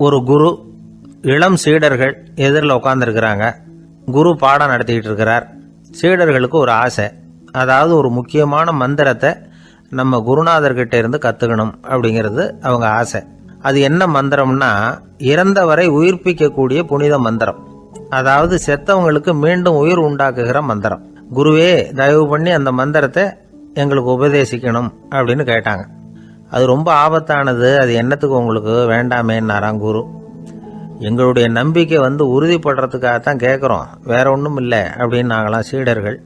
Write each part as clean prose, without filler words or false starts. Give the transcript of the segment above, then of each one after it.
ஒரு குரு, இளம் சீடர்கள் எதிரில் உட்காந்துருக்கிறாங்க. குரு பாடம் நடத்திக்கிட்டு இருக்கிறார். சீடர்களுக்கு ஒரு ஆசை, அதாவது ஒரு முக்கியமான மந்திரத்தை நம்ம குருநாதர்கிட்ட இருந்து கற்றுக்கணும் அப்படிங்கிறது அவங்க ஆசை. அது என்ன மந்திரம்னா, இறந்தவரை உயிர்ப்பிக்கக்கூடிய புனித மந்திரம், அதாவது செத்தவங்களுக்கு மீண்டும் உயிர் உண்டாக்குகிற மந்திரம். குருவே, தயவு பண்ணி அந்த மந்திரத்தை எங்களுக்கு உபதேசிக்கணும் அப்படின்னு கேட்டாங்க. அது ரொம்ப ஆபத்தானது, அது என்னத்துக்கு உங்களுக்கு வேண்டாமேன்னாராம் குரு. எங்களுடைய நம்பிக்கை உறுதிப்படுறதுக்காகத்தான் கேட்குறோம், வேற ஒன்றும் இல்லை அப்படின்னாங்களாம் சீடர்கள்.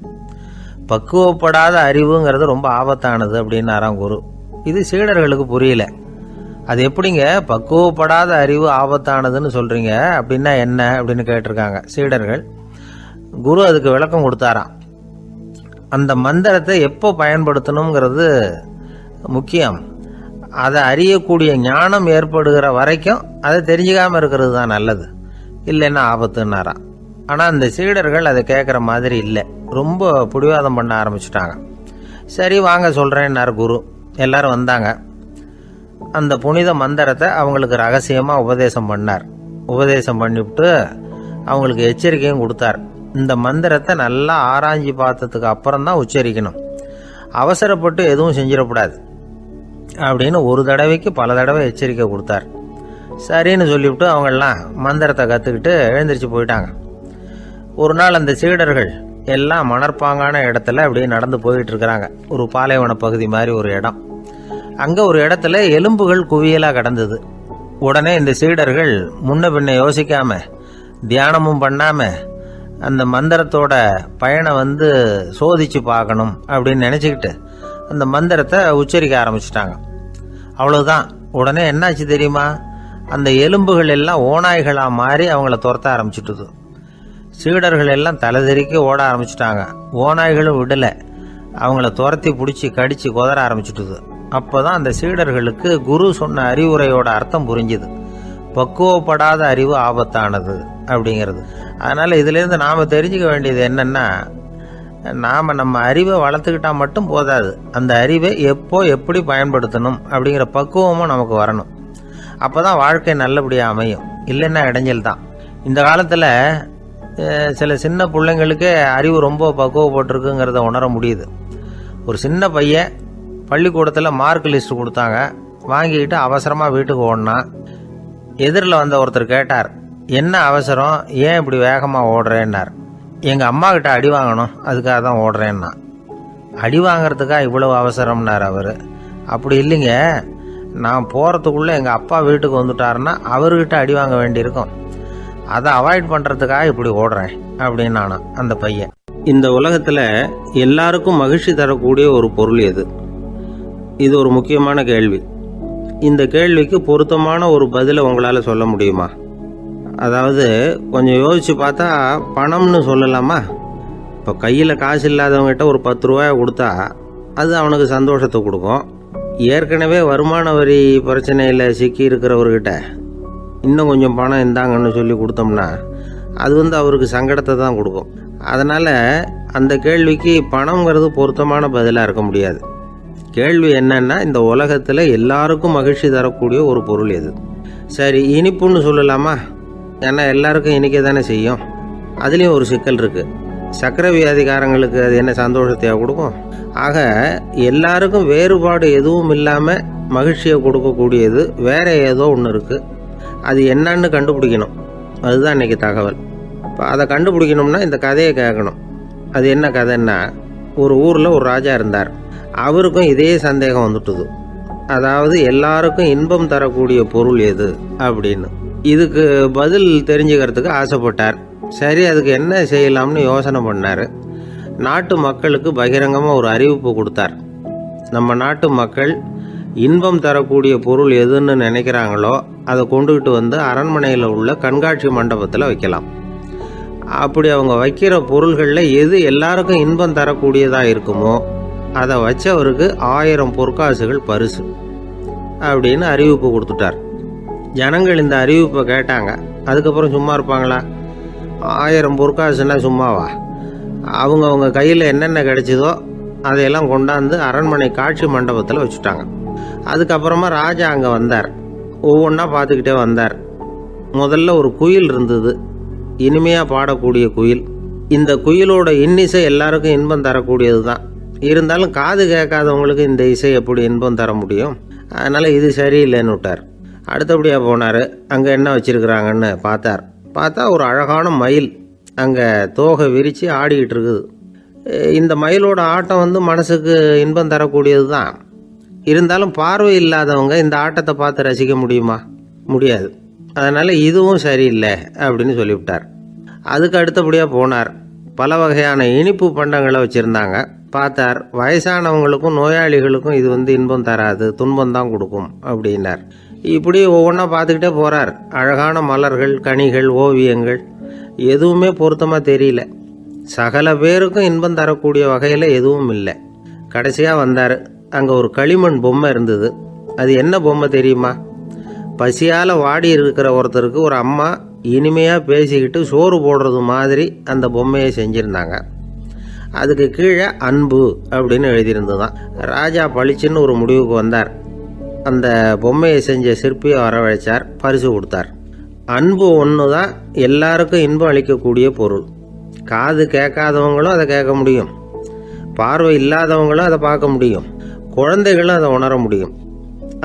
பக்குவப்படாத அறிவுங்கிறது ரொம்ப ஆபத்தானது அப்படின்னாராம் குரு. இது சீடர்களுக்கு புரியல. அது எப்படிங்க பக்குவப்படாத அறிவு ஆபத்தானதுன்னு சொல்றீங்க, அப்படின்னா என்ன அப்படின்னு கேட்டிருக்காங்க சீடர்கள். குரு அதுக்கு விளக்கம் கொடுத்தாராம். அந்த மந்திரத்தை எப்போ பயன்படுத்தணுங்கிறது முக்கியம். அதை அறியக்கூடிய ஞானம் ஏற்படுகிற வரைக்கும் அதை தெரிஞ்சுக்காம இருக்கிறது தான் நல்லது, இல்லைன்னா ஆபத்துன்னாராம். ஆனால் அந்த சீடர்கள் அதை கேட்குற மாதிரி இல்லை, ரொம்ப பிடிவாதம் பண்ண ஆரம்பிச்சுட்டாங்க. சரி வாங்க சொல்கிறேன்னார் குரு. எல்லாரும் வந்தாங்க. அந்த புனித மந்திரத்தை அவங்களுக்கு ரகசியமாக உபதேசம் பண்ணார். உபதேசம் பண்ணிவிட்டு அவங்களுக்கு எச்சரிக்கையும் கொடுத்தார். இந்த மந்திரத்தை நல்லா ஆராய்ச்சி பார்த்ததுக்கு அப்புறம் தான் உச்சரிக்கணும், அவசரப்பட்டு எதுவும் செஞ்சிடக்கூடாது அப்படின்னு ஒரு தடவைக்கு பல தடவை எச்சரிக்கை கொடுத்தார். சரின்னு சொல்லிவிட்டு அவங்கெல்லாம் மந்திரத்தை கற்றுக்கிட்டு எழுந்திரிச்சு போயிட்டாங்க. ஒரு நாள் அந்த சீடர்கள் எல்லாம் மணற்பாங்கான இடத்துல அப்படியே நடந்து போயிட்டு இருக்கிறாங்க. ஒரு பாலைவன பகுதி மாதிரி ஒரு இடம். அங்கே ஒரு இடத்துல எலும்புகள் குவியலாக கிடந்தது. உடனே இந்த சீடர்கள் முன்ன பின்ன யோசிக்காம, தியானமும் பண்ணாம, அந்த மந்திரத்தோட பயனை சோதிச்சு பார்க்கணும் அப்படின்னு நினச்சிக்கிட்டு அந்த மந்திரத்தை உச்சரிக்க ஆரம்பிச்சிட்டாங்க. அவ்வளவுதான். உடனே என்னாச்சு தெரியுமா, அந்த எலும்புகள் எல்லாம் ஓநாய்களாக மாறி அவங்கள துரத்த ஆரம்பிச்சுட்டுது. சீடர்கள் எல்லாம் தலைதெறிக்க ஓட ஆரம்பிச்சுட்டாங்க. ஓநாய்களும் விடலை, அவங்கள துரத்தி பிடிச்சி கடிச்சு கொதற ஆரம்பிச்சுட்டுது. அப்போதான் அந்த சீடர்களுக்கு குரு சொன்ன அறிவுரையோட அர்த்தம் புரிஞ்சுது. பக்குவப்படாத அறிவு ஆபத்தானது அப்படிங்கிறது. அதனால இதுலேருந்து நாம் தெரிஞ்சுக்க வேண்டியது என்னன்னா, நாம் நம்ம அறிவை வளர்த்துக்கிட்டா மட்டும் போதாது, அந்த அறிவை எப்போ எப்படி பயன்படுத்தணும் அப்படிங்கிற பக்குவமும் நமக்கு வரணும். அப்போ தான் வாழ்க்கை நல்லபடியாக அமையும், இல்லைன்னா இடைஞ்சல் தான். இந்த காலத்தில் சில சின்ன பிள்ளைங்களுக்கே அறிவு ரொம்ப பக்குவப்பட்டிருக்குங்கிறத உணர முடியுது. ஒரு சின்ன பையன் பள்ளிக்கூடத்தில் மார்க் லிஸ்ட் கொடுத்தாங்க, வாங்கிக்கிட்டு அவசரமாக வீட்டுக்கு ஓடினான். எதிரில் வந்த ஒருத்தர் கேட்டார், என்ன அவசரம், ஏன் இப்படி வேகமாக ஓடுறேன்னார். எங்கள் அம்மா கிட்ட அடி வாங்கணும், அதுக்காக தான் ஓடுறேன்னா. அடி வாங்கிறதுக்கா இவ்வளவு அவசரம்னார் அவர். அப்படி இல்லைங்க, நான் போகிறதுக்குள்ளே எங்கள் அப்பா வீட்டுக்கு வந்துட்டாருன்னா அவர்கிட்ட அடி வாங்க வேண்டியிருக்கும், அதை அவாய்ட் பண்ணுறதுக்காக இப்படி ஓடுறேன் அப்படின்னு நானா அந்த பையன். இந்த உலகத்தில் எல்லாருக்கும் மகிழ்ச்சி தரக்கூடிய ஒரு பொருள் எது? இது ஒரு முக்கியமான கேள்வி. இந்த கேள்விக்கு பொருத்தமான ஒரு பதிலை உங்களால் சொல்ல முடியுமா? அதாவது கொஞ்சம் யோசித்து பார்த்தா பணம்னு சொல்லலாமா? இப்போ கையில் காசு இல்லாதவங்ககிட்ட ஒரு 10 ரூபாயை கொடுத்தா அது அவனுக்கு சந்தோஷத்தை கொடுக்கும். ஏற்கனவே வருமான வரி பிரச்சனையில் சிக்கி இருக்கிறவர்கிட்ட இன்னும் கொஞ்சம் பணம் இருந்தாங்கன்னு சொல்லி கொடுத்தோம்னா அது அவருக்கு சங்கடத்தை தான் கொடுக்கும். அதனால் அந்த கேள்விக்கு பணங்கிறது பொருத்தமான பதிலாக இருக்க முடியாது. கேள்வி என்னன்னா, இந்த உலகத்தில் எல்லாருக்கும் மகிழ்ச்சி தரக்கூடிய ஒரு பொருள் எது? சரி, இனிப்புன்னு சொல்லலாமா? ஏன்னா எல்லாருக்கும் இனிக்க தானே செய்யும். அதுலேயும் ஒரு சிக்கல் இருக்குது. சர்க்கரை வியாதிகாரங்களுக்கு அது என்ன சந்தோஷத்தையாக கொடுக்கும்? ஆக எல்லாருக்கும் வேறுபாடு எதுவும் இல்லாமல் மகிழ்ச்சியை கொடுக்கக்கூடியது வேற ஏதோ ஒன்று இருக்குது. அது என்னன்னு கண்டுபிடிக்கணும். அதுதான் இன்றைக்கி தகவல். இப்போ அதை கண்டுபிடிக்கணும்னா இந்த கதையை கேட்கணும். அது என்ன கதைன்னா, ஒரு ஊரில் ஒரு ராஜா இருந்தார். அவருக்கும் இதே சந்தேகம் வந்துட்டுது. அதாவது எல்லாருக்கும் இன்பம் தரக்கூடிய பொருள் எது அப்படின்னு. இதுக்கு பதில் தெரிஞ்சுக்கிறதுக்கு ஆசைப்பட்டார். சரி, அதுக்கு என்ன செய்யலாம்னு யோசனை பண்ணார். நாட்டு மக்களுக்கு பகிரங்கமாக ஒரு அறிவிப்பு கொடுத்தார். நம்ம நாட்டு மக்கள் இன்பம் தரக்கூடிய பொருள் எதுன்னு நினைக்கிறாங்களோ அதை கொண்டுகிட்டு அரண்மனையில் உள்ள கண்காட்சி மண்டபத்தில் வைக்கலாம். அப்படி அவங்க வைக்கிற பொருள்களில் எது எல்லாருக்கும் இன்பம் தரக்கூடியதாக இருக்குமோ அதை வச்சவருக்கு 1000 பொற்காசுகள் பரிசு அப்படின்னு அறிவிப்பு கொடுத்துட்டார். ஜனங்கள் இந்த அறிவிப்பை கேட்டாங்க. அதுக்கப்புறம் சும்மா இருப்பாங்களா? 1000 பொற்காசுன்னா சும்மாவா? அவங்க கையில் என்னென்ன கிடைச்சதோ அதையெல்லாம் கொண்டாந்து அரண்மனை காட்சி மண்டபத்தில் வச்சுட்டாங்க. அதுக்கப்புறமா ராஜா அங்கே வந்தார். ஒவ்வொன்றா பார்த்துக்கிட்டே வந்தார். முதல்ல ஒரு குயில் இருந்தது, இனிமையாக பாடக்கூடிய குயில். இந்த குயிலோட இன்னிசை எல்லாருக்கும் இன்பம் தரக்கூடியது தான். இருந்தாலும் காது கேட்காதவங்களுக்கு இந்த இசை எப்படி இன்பம் தர முடியும்? அதனால் இது சரியில்லைன்னு விட்டார். அடுத்தபடியாக போனார். அங்கே என்ன வச்சுருக்குறாங்கன்னு பார்த்தா ஒரு அழகான மயில் அங்கே தோகை விரித்து ஆடிக்கிட்டு இருக்குது. இந்த மயிலோட ஆட்டம் மனசுக்கு இன்பம் தரக்கூடியது தான். இருந்தாலும் பார்வை இல்லாதவங்க இந்த ஆட்டத்தை பார்த்து ரசிக்க முடியுமா? முடியாது. அதனால் இதுவும் சரியில்லை அப்படின்னு சொல்லிவிட்டார். அதுக்கு அடுத்தபடியாக போனார். பல வகையான இனிப்பு பண்டங்களை வச்சுருந்தாங்க. பார்த்தார், வயசானவங்களுக்கும் நோயாளிகளுக்கும் இது இன்பம் தராது, துன்பம் தான் கொடுக்கும் அப்படின்னார். இப்படி ஒவ்வொன்றா பார்த்துக்கிட்டே போகிறார். அழகான மலர்கள், கனிகள், ஓவியங்கள் எதுவுமே பொருத்தமாக தெரியல. சகல பேருக்கும் இன்பம் தரக்கூடிய வகையில் எதுவும் இல்லை. கடைசியாக வந்தார். அங்கே ஒரு களிமண் பொம்மை இருந்தது. அது என்ன பொம்மை தெரியுமா? பசியால் வாடி இருக்கிற ஒருத்தருக்கு ஒரு அம்மா இனிமையாக பேசிக்கிட்டு சோறு போடுறது மாதிரி அந்த பொம்மையை செஞ்சுருந்தாங்க. அதுக்கு கீழே அன்பு அப்படின்னு எழுதியிருந்ததுதான். ராஜா பளிச்சுன்னு ஒரு முடிவுக்கு வந்தார். அந்த பொம்மையை செஞ்ச சிற்பியை வரவழைச்சார், பரிசு கொடுத்தார். அன்பு ஒன்று தான் எல்லாருக்கும் இன்பம் அளிக்கக்கூடிய பொருள். காது கேட்காதவங்களும் அதை கேட்க முடியும், பார்வை இல்லாதவங்களும் அதை பார்க்க முடியும், குழந்தைகளும் அதை உணர முடியும்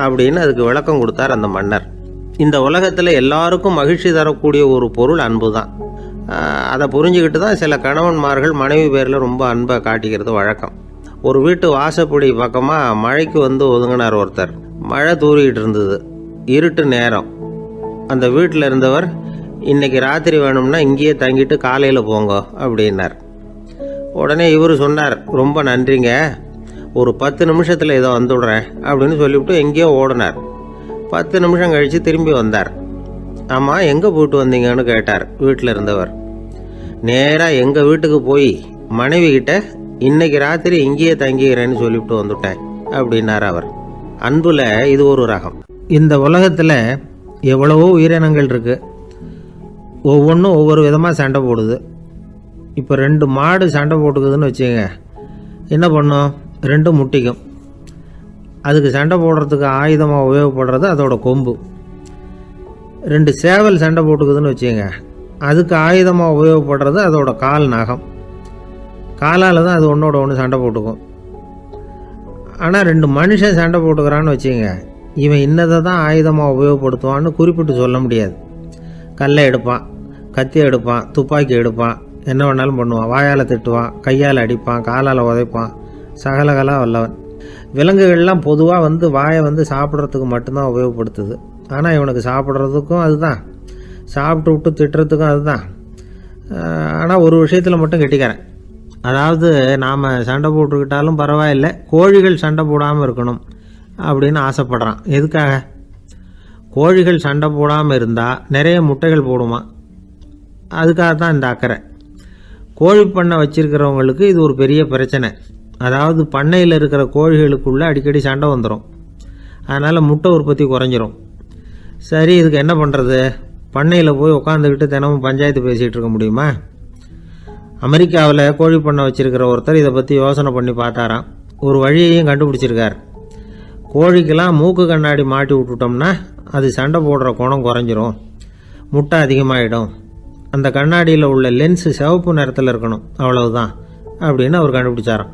அப்படின்னு அதுக்கு விளக்கம் கொடுத்தார் அந்த மன்னர். இந்த உலகத்தில் எல்லாருக்கும் மகிழ்ச்சி தரக்கூடிய ஒரு பொருள் அன்பு தான். அதை புரிஞ்சுக்கிட்டு தான் சில கணவன்மார்கள் மனைவி பேரில் ரொம்ப அன்பை காட்டிக்கிறது வழக்கம். ஒரு வீட்டு வாசப்படி பக்கமாக மழைக்கு ஒதுங்கினார் ஒருத்தர். மழை தூரிக்கிட்டு இருந்தது, இருட்டு நேரம். அந்த வீட்டில் இருந்தவர், இன்னைக்கு ராத்திரி வேணும்னா இங்கேயே தங்கிட்டு காலையில் போங்க அப்படின்னார். உடனே இவர் சொன்னார், ரொம்ப நன்றிங்க, ஒரு 10 நிமிஷத்தில் இதை வந்துவிடுறேன் அப்படின்னு சொல்லிவிட்டு எங்கேயோ ஓடினார். 10 நிமிஷம் கழித்து திரும்பி வந்தார். ஆமாம், எங்கே போயிட்டு வந்தீங்கன்னு கேட்டார் வீட்டில் இருந்தவர். நேராக எங்கள் வீட்டுக்கு போய் மனைவி கிட்ட இன்னைக்கு ராத்திரி இங்கேயே தங்கிக்கிறேன்னு சொல்லிவிட்டு வந்துட்டேன் அப்படின்னார் அவர். அன்புல இது ஒரு ரகம். இந்த உலகத்தில் எவ்வளவோ உயிரினங்கள் இருக்கு, ஒவ்வொன்றும் ஒவ்வொரு விதமாக சண்டை போடுது. இப்போ 2 மாடு சண்டை போட்டுக்குதுன்னு வச்சுங்க, என்ன பண்ணும்? 2 முட்டிக்கும். அதுக்கு சண்டை போடுறதுக்கு ஆயுதமாக உபயோகப்படுறது அதோட கொம்பு. 2 சேவல் சண்டை போட்டுக்குதுன்னு வச்சுங்க, அதுக்கு ஆயுதமாக உபயோகப்படுறது அதோட கால் நகம். காலால் தான் அது ஒன்றோட ஒன்று சண்டை போட்டுக்கும். ஆனால் 2 மனுஷன் சண்டை போட்டுக்கிறான்னு வச்சுங்க, இவன் இன்னதை தான் ஆயுதமாக உபயோகப்படுத்துவான்னு குறிப்பிட்டு சொல்ல முடியாது. கல்லை எடுப்பான், கத்தி எடுப்பான், துப்பாக்கி எடுப்பான், என்ன வேணாலும் பண்ணுவான். வாயால் திட்டுவான், கையால் அடிப்பான், காலால் உதைப்பான், சகலகலாக வல்லவன். விலங்குகள்லாம் பொதுவாக வாயை சாப்பிட்றதுக்கு மட்டும்தான் உபயோகப்படுத்துது. ஆனால் இவனுக்கு சாப்பிட்றதுக்கும் அதுதான், சாப்பிட்டு விட்டு திட்டுறதுக்கும் அதுதான். ஆனால் ஒரு விஷயத்தில் மட்டும் கெட்டிக்கிறேன். அதாவது நாம் சண்டை போட்டுக்கிட்டாலும் பரவாயில்லை, கோழிகள் சண்டை போடாமல் இருக்கணும் அப்படின்னு ஆசைப்படுறான். எதுக்காக? கோழிகள் சண்டை போடாமல் இருந்தால் நிறைய முட்டைகள் போடுமா, அதுக்காக தான் இந்த அக்கறை. கோழி பண்ணை வச்சிருக்கிறவங்களுக்கு இது ஒரு பெரிய பிரச்சனை. அதாவது பண்ணையில் இருக்கிற கோழிகளுக்குள்ளே அடிக்கடி சண்டை வந்துடும். அதனால் முட்டை உற்பத்தி குறைஞ்சிரும். சரி, இதுக்கு என்ன பண்ணுறது? பண்ணையில் போய் உட்காந்துக்கிட்டு தினமும் பஞ்சாயத்து பேசிகிட்டு இருக்க முடியுமா? அமெரிக்காவில் கோழி பண்ணை வச்சிருக்கிற ஒருத்தர் இதை பற்றி யோசனை பண்ணி பார்த்தாராம். ஒரு வழியையும் கண்டுபிடிச்சிருக்கார். கோழிக்கெல்லாம் மூக்கு கண்ணாடி மாட்டி விட்டுட்டோம்னா அது சண்டை போடுற குணம் குறைஞ்சிரும், முட்டை அதிகமாகிடும். அந்த கண்ணாடியில் உள்ள லென்ஸு சிவப்பு நிறத்தில் இருக்கணும், அவ்வளவுதான் அப்படின்னு அவர் கண்டுபிடிச்சாராம்.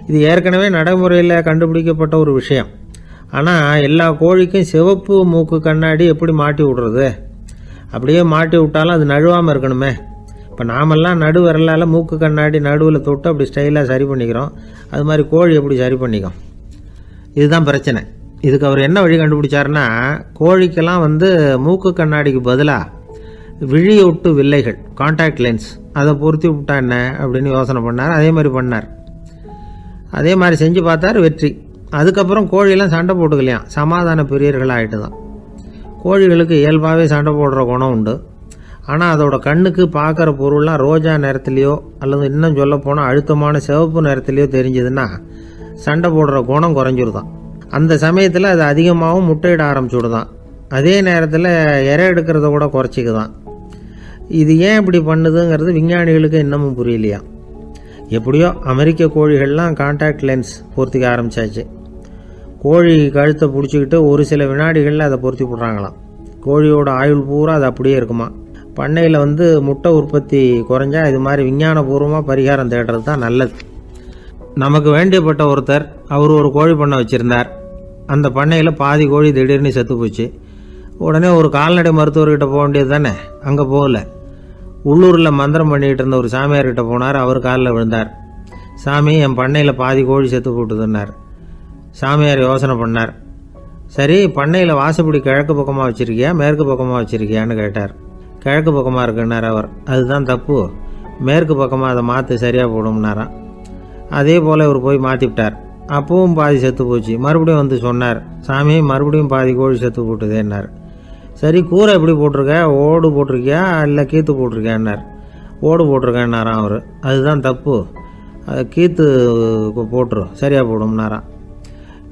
இது ஏற்கனவே நடைமுறையில் கண்டுபிடிக்கப்பட்ட ஒரு விஷயம். ஆனால் எல்லா கோழிக்கும் சிவப்பு மூக்கு கண்ணாடி எப்படி மாட்டி விடுறது? அப்படியே மாட்டி விட்டாலும் அது நழுவாமல் இருக்கணுமே. இப்போ நாமெல்லாம் நடு விரலால் மூக்கு கண்ணாடி நடுவில் தொட்டு அப்படி ஸ்டைலாக சரி பண்ணிக்கிறோம். அது மாதிரி கோழி எப்படி சரி பண்ணிக்கும்? இதுதான் பிரச்சனை. இதுக்கு அவர் என்ன வழி கண்டுபிடிச்சாருன்னா, கோழிக்கெல்லாம் மூக்கு கண்ணாடிக்கு பதிலாக விழியொட்டு வில்லைகள், கான்டாக்ட் லென்ஸ், அதை பொருத்தி விட்டா என்ன அப்படின்னு யோசனை பண்ணார். அதே மாதிரி பண்ணார். அதே மாதிரி செஞ்சு பார்த்தார், வெற்றி. அதுக்கப்புறம் கோழியெல்லாம் சண்டை போட்டுக்கலையாம், சமாதான பிரியர்கள் ஆகிட்டு தான். கோழிகளுக்கு இயல்பாகவே சண்டை போடுற குணம் உண்டு. ஆனால் அதோட கண்ணுக்கு பார்க்குற பொருள்லாம் ரோஜா நிறத்துலையோ அல்லது இன்னும் சொல்ல போனால் அழுத்தமான சிவப்பு நிறத்துலையோ தெரிஞ்சதுன்னா சண்டை போடுற குணம் குறைஞ்சிருதான். அந்த சமயத்தில் அது அதிகமாகவும் முட்டையிட ஆரம்பிச்சுடுதான். அதே நேரத்தில் இறை எடுக்கிறத கூட குறைச்சிக்குதான். இது ஏன் இப்படி பண்ணுதுங்கிறது விஞ்ஞானிகளுக்கு இன்னமும் புரியலையா. எப்படியோ அமெரிக்க கோழிகள்லாம் கான்டாக்ட் லென்ஸ் பொருத்திக்க ஆரம்பித்தாச்சு. கோழி கழுத்தை பிடிச்சிக்கிட்டு ஒரு சில வினாடிகளில் அதை பொருத்தி போடுறாங்களாம். கோழியோட ஆயுள் பூரா அது அப்படியே இருக்குமா. பண்ணையில் முட்டை உற்பத்தி குறைஞ்சா இது மாதிரி விஞ்ஞானபூர்வமாக பரிகாரம் தேடுறது தான் நல்லது. நமக்கு வேண்டியப்பட்ட ஒருத்தர் அவர் ஒரு கோழி பண்ணை வச்சுருந்தார். அந்த பண்ணையில் பாதி கோழி திடீர்னு செத்து போச்சு. உடனே ஒரு கால்நடை மருத்துவர்கிட்ட போக வேண்டியது தானே. அங்கே போகல, உள்ளூரில் மந்திரம் பண்ணிகிட்டு இருந்த ஒரு சாமியார்கிட்ட போனார். அவர் காலில் விழுந்தார். சாமி, என் பண்ணையில் பாதி கோழி செத்து போட்டுதுன்னார். சாமியார் யோசனை பண்ணார். சரி, பண்ணையில் வாசப்படி கிழக்கு பக்கமாக வச்சுருக்கியா மேற்கு பக்கமாக வச்சுருக்கியான்னு கேட்டார். கிழக்கு பக்கமாக இருக்குன்னார் அவர். அதுதான் தப்பு, மேற்கு பக்கமாக அதை மாற்று சரியாக போடும்னாராம். அதே போல் இவர் போய் மாற்றிவிட்டார். அப்பவும் பாதி செத்து போச்சு. மறுபடியும் சொன்னார், சாமி மறுபடியும் பாதி கோழி செத்து போட்டுதேன்னார். சரி, கூரை எப்படி போட்டிருக்க, ஓடு போட்டிருக்கியா இல்லை கீத்து போட்டிருக்கியான்னார். ஓடு போட்டிருக்கேன்னாராம் அவர். அதுதான் தப்பு, அதை கீத்து போட்டுரும் சரியாக போடும்னாராம்.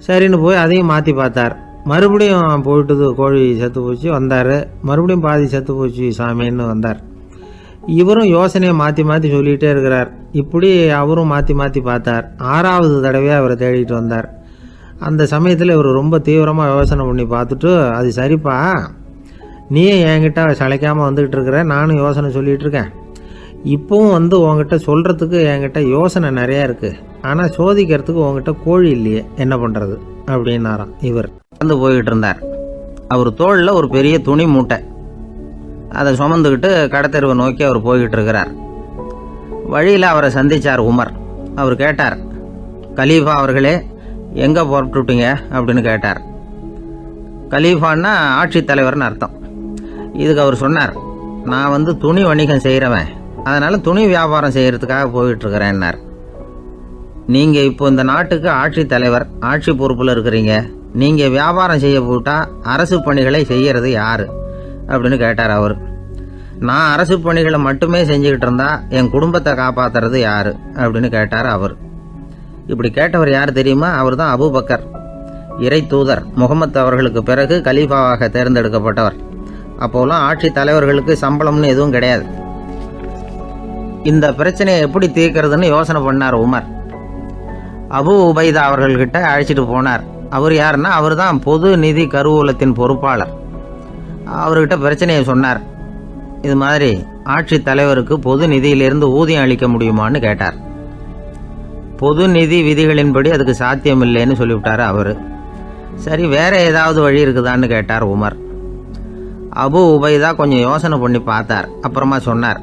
சரின்னு போய் அதையும் மாற்றி பார்த்தார். மறுபடியும் போயிட்டுது, கோழி செத்து போச்சு. வந்தார், மறுபடியும் பாதி செத்து போச்சு சாமின்னு வந்தார். இவரும் யோசனையை மாற்றி மாற்றி சொல்லிகிட்டே இருக்கிறார். இப்படி அவரும் மாற்றி மாற்றி பார்த்தார். 6வது தடவையாக அவரை தேடிட்டு வந்தார். அந்த சமயத்தில் இவர் ரொம்ப தீவிரமாக யோசனை பண்ணி பார்த்துட்டு, அது சரிப்பா, நீயே என்கிட்ட சளைக்காமல் வந்துக்கிட்டு இருக்கிற, நானும் யோசனை சொல்லிகிட்டு இருக்கேன். இப்போவும் உங்ககிட்ட சொல்கிறதுக்கு என்கிட்ட யோசனை நிறையா இருக்குது, ஆனால் சோதிக்கிறதுக்கு உங்ககிட்ட கோழி இல்லையே, என்ன பண்ணுறது அப்படின்னாராம். இவர் போய்கிட்டு இருந்தார். அவர் தோளில் ஒரு பெரிய துணி மூட்டை, அதை சுமந்துக்கிட்டு கடத்தெருவை நோக்கி அவர் போய்கிட்டு இருக்கிறார். வழியில் அவரை சந்தித்தார் உமர். அவர் கேட்டார், கலீஃபா அவர்களே, எங்கே புறப்பட்டுட்டீங்க அப்படின்னு கேட்டார். கலீஃபான்னா ஆட்சித்தலைவர்னு அர்த்தம். இதுக்கு அவர் சொன்னார், நான் துணி வணிகம் செய்கிறவன், அதனால் துணி வியாபாரம் செய்கிறதுக்காக போயிட்டுருக்கிறேன்னார். நீங்கள் இப்போ இந்த நாட்டுக்கு ஆட்சித்தலைவர், ஆட்சி பொறுப்பில் இருக்கிறீங்க, நீங்கள் வியாபாரம் செய்ய போட்டால் அரசு பணிகளை செய்கிறது யார் அப்படின்னு கேட்டார் அவர். நான் அரசு பணிகளை மட்டுமே செஞ்சுக்கிட்டு இருந்தா என் குடும்பத்தை காப்பாற்றுறது யார் அப்படின்னு கேட்டார் அவர். இப்படி கேட்டவர் யார் தெரியுமா? அவர் தான் அபூபக்கர், இறை தூதர் முகமது அவர்களுக்கு பிறகு கலீஃபாவாக தேர்ந்தெடுக்கப்பட்டவர். அப்போலாம் ஆட்சி தலைவர்களுக்கு சம்பளம்னு எதுவும் கிடையாது. இந்த பிரச்சனையை எப்படி தீர்க்கிறதுன்னு யோசனை பண்ணார் உமர். அபு உபைதா அவர்கள்கிட்ட அழைச்சிட்டு போனார். அவர் யாருன்னா, அவர் தான் பொது நிதி கருவூலத்தின் பொறுப்பாளர். அவர்கிட்ட பிரச்சனையை சொன்னார். இது மாதிரி ஆட்சி தலைவருக்கு பொது நிதியிலிருந்து ஊதியம் அளிக்க முடியுமான்னு கேட்டார். பொது நிதி விதிகளின்படி அதுக்கு சாத்தியம் இல்லைன்னு சொல்லிவிட்டாரு அவர். சரி, வேற ஏதாவது வழி இருக்குதான்னு கேட்டார் உமர். அபு உபைதா கொஞ்சம் யோசனை பண்ணி பார்த்தார். அப்புறமா சொன்னார்,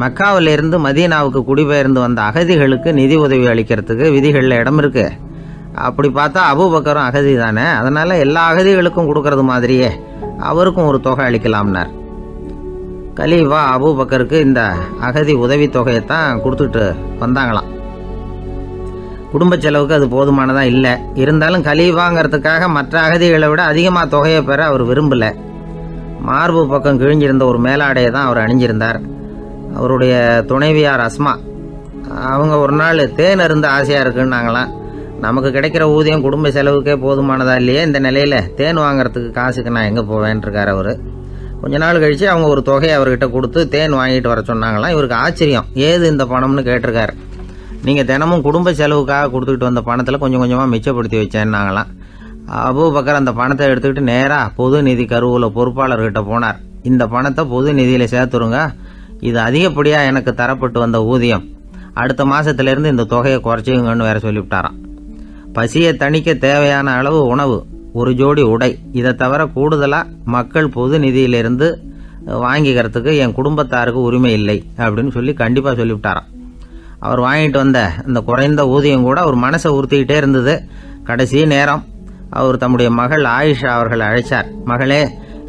மக்காவிலிருந்து மதீனாவுக்கு குடிபெயர்ந்து வந்த அகதிகளுக்கு நிதி உதவி அளிக்கிறதுக்கு விதிகளில் இடம் இருக்கு. அப்படி பார்த்தா அபூபக்கரும் அகதி தானே, அதனால எல்லா அகதிகளுக்கும் கொடுக்கறது மாதிரியே அவருக்கும் ஒரு தொகை அளிக்கலாம்னார். கலீஃபா அபூபக்கருக்கு இந்த அகதி உதவி தொகையைத்தான் கொடுத்துட்டு வந்தாங்களாம். குடும்ப செலவுக்கு அது போதுமானதா இல்லை. இருந்தாலும் கலீஃபாங்கிறதுக்காக மற்ற அகதிகளை விட அதிகமாக தொகையை பெற அவர் விரும்பல. மார்பு பக்கம் கிழிஞ்சிருந்த ஒரு மேலாடையை தான் அவர் அணிஞ்சிருந்தார். அவருடைய துணைவியார் அஸ்மா, அவங்க ஒரு நாள் தேன் அருந்த ஆசையாக இருக்குன்னாங்களாம். நமக்கு கிடைக்கிற ஊதியம் குடும்ப செலவுக்கே போதுமானதா இல்லையே, இந்த நிலையில் தேன் வாங்கிறதுக்கு காசுக்கு நான் எங்கே போவேன்ருக்கார் அவர். கொஞ்ச நாள் கழித்து அவங்க ஒரு தொகையை அவர்கிட்ட கொடுத்து தேன் வாங்கிட்டு வர சொன்னாங்களாம். இவருக்கு ஆச்சரியம், ஏது இந்த பணம்னு கேட்டிருக்காரு. நீங்கள் தினமும் குடும்ப செலவுக்காக கொடுத்துக்கிட்டு வந்த பணத்தில் கொஞ்சம் கொஞ்சமாக மிச்சப்படுத்தி வச்சேன்னாங்களாம். அபூபக்கர் அந்த பணத்தை எடுத்துக்கிட்டு நேராக பொது நிதி கருவூல பொறுப்பாளர்கிட்ட போனார். இந்த பணத்தை பொது நிதியில் சேர்த்துருங்க, இது அதிகப்படியாக எனக்கு தரப்பட்டு வந்த ஊதியம், அடுத்த மாதத்துலேருந்து இந்த தொகையை குறைச்சிங்கன்னு வேற சொல்லிவிட்டாராம். பசியை தணிக்க தேவையான அளவு உணவு, ஒரு ஜோடி உடை, இதை தவிர கூடுதலாக மக்கள் பொது நிதியிலிருந்து வாங்கிக்கிறதுக்கு என் குடும்பத்தாருக்கு உரிமை இல்லை அப்படின்னு சொல்லி கண்டிப்பாக சொல்லிவிட்டாராம். அவர் வாங்கிட்டு வந்த இந்த குறைந்த ஊதியம் கூட அவர் மனசை உறுத்திக்கிட்டே இருந்தது. கடைசி நேரம் அவர் தம்முடைய மகள் ஆயிஷா அவர்களை அழைச்சார். மகளே,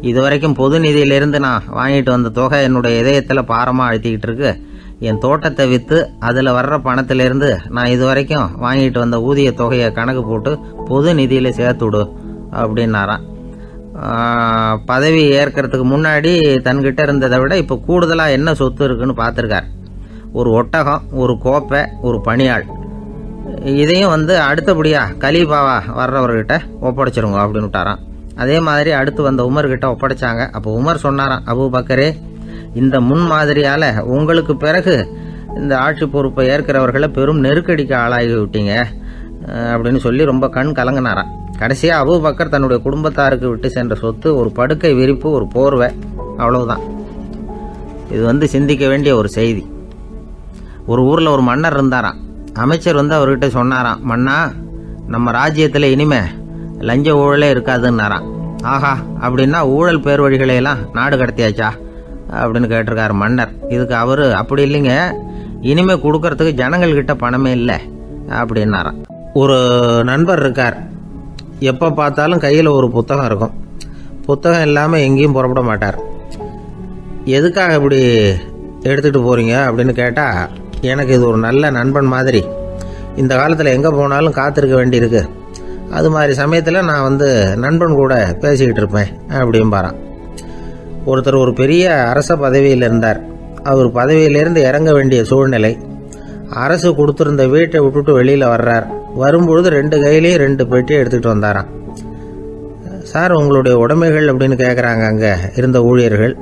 இதுவரைக்கும் பொது நிதியிலிருந்து நான் வாங்கிட்டு வந்த தொகை என்னுடைய இதயத்தில் பாரமாக அழுத்திக்கிட்டு இருக்கு. என் தோட்டத்தை விற்று அதில் வர்ற பணத்திலிருந்து நான் இதுவரைக்கும் வாங்கிட்டு வந்த ஊதிய தொகையை கணக்கு போட்டு பொது நிதியில் சேர்த்துடு அப்படின்னாராம். பதவி ஏற்கிறதுக்கு முன்னாடி தன்கிட்ட இருந்ததை விட இப்போ கூடுதலாக என்ன சொத்து இருக்குன்னு பார்த்துருக்கார். ஒரு ஒட்டகம், ஒரு கோப்பை, ஒரு பணியாள். இதையும் அடுத்தபடியாக கலீஃபாவா வர்றவர்கிட்ட ஒப்படைச்சிருங்க அப்படின்னு விட்டாராம். அதே மாதிரி அடுத்து வந்த உமர்கிட்ட ஒப்படைச்சாங்க. அப்போ உமர் சொன்னாராம், அபூபக்கரே, இந்த முன்மாதிரியால் உங்களுக்கு பிறகு இந்த ஆட்சி பொறுப்பை ஏற்கிறவர்களை பெரும் நெருக்கடிக்கு ஆளாகி விட்டீங்க. அப்படின்னு சொல்லி ரொம்ப கண் கலங்கினாராம். கடைசியாக அபூபக்கர் தன்னுடைய குடும்பத்தாருக்கு விட்டு சென்ற சொத்து ஒரு படுக்கை விரிப்பு, ஒரு போர்வை, அவ்வளவுதான். இது சிந்திக்க வேண்டிய ஒரு செய்தி. ஒரு ஊரில் ஒரு மன்னர் இருந்தாராம். அமைச்சர் அவர்கிட்ட சொன்னாராம், மன்னா, நம்ம ராஜ்யத்தில் இனிமே லஞ்ச ஊழலே இருக்காதுன்னாராம். ஆஹா, அப்படின்னா ஊழல் பேர் வழிகளையெல்லாம் நாடு கடத்தியாச்சா அப்படின்னு கேட்டிருக்காரு மன்னர். இதுக்கு அவர், அப்படி இல்லைங்க, இனிமே கொடுக்கறதுக்கு ஜனங்கள்கிட்ட பணமே இல்லை அப்படின்னாராம். ஒரு நண்பர் இருக்கார். எப்போ பார்த்தாலும் கையில் ஒரு புத்தகம் இருக்கும். புத்தகம் இல்லாமல் எங்கேயும் புறப்பட மாட்டார். எதுக்காக இப்படி எடுத்துகிட்டு போகிறீங்க அப்படின்னு கேட்டால், எனக்கு இது ஒரு நல்ல நண்பன் மாதிரி. இந்த காலத்தில் எங்கே போனாலும் காத்திருக்க வேண்டியிருக்கு. அது மாதிரி சமயத்தில் நான் நண்பன் கூட பேசிக்கிட்டு இருப்பேன் அப்படிம்பாரான். ஒருத்தர் ஒரு பெரிய அரச பதவியில் இருந்தார். அவர் பதவியிலேருந்து இறங்க வேண்டிய சூழ்நிலை. அரசு கொடுத்துருந்த வீட்டை விட்டுட்டு வெளியில் வர்றார். வரும்பொழுது 2 கையிலையும் 2 பெட்டியை எடுத்துகிட்டு வந்தாராம். சார், உங்களுடைய உடைமைகள் அப்படின்னு கேட்குறாங்க அங்கே இருந்த ஊழியர்கள்.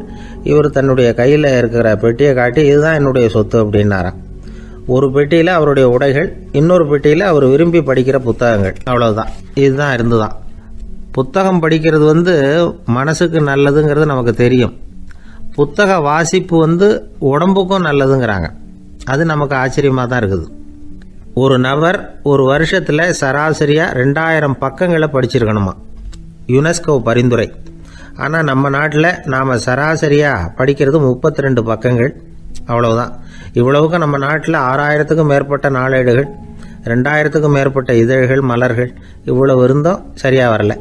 இவர் தன்னுடைய கையில் இருக்கிற பெட்டியை காட்டி, இதுதான் என்னுடைய சொத்து அப்படின்னாராம். ஒரு பெட்டியில் அவருடைய உடைகள், இன்னொரு பெட்டியில் அவர் விரும்பி படிக்கிற புத்தகங்கள், அவ்வளவுதான். இதுதான் இருந்துதான். புத்தகம் படிக்கிறது மனசுக்கு நல்லதுங்கிறது நமக்கு தெரியும். புத்தக வாசிப்பு உடம்புக்கும் நல்லதுங்கிறாங்க. அது நமக்கு ஆச்சரியமாக தான் இருக்குது. ஒரு நபர் ஒரு வருஷத்தில் சராசரியாக 2000 பக்கங்களை படிச்சிருக்கணுமா, யுனெஸ்கோ பரிந்துரை. ஆனால் நம்ம நாட்டில் நாம் சராசரியாக படிக்கிறது 32 பக்கங்கள், அவ்வளவுதான். இவ்வளவுக்கு நம்ம நாட்டில் 6000த்துக்கும் மேற்பட்ட நாளேடுகள், 2000த்துக்கும் மேற்பட்ட இதழ்கள், மலர்கள், இவ்வளவு இருந்தும் சரியாக வரல.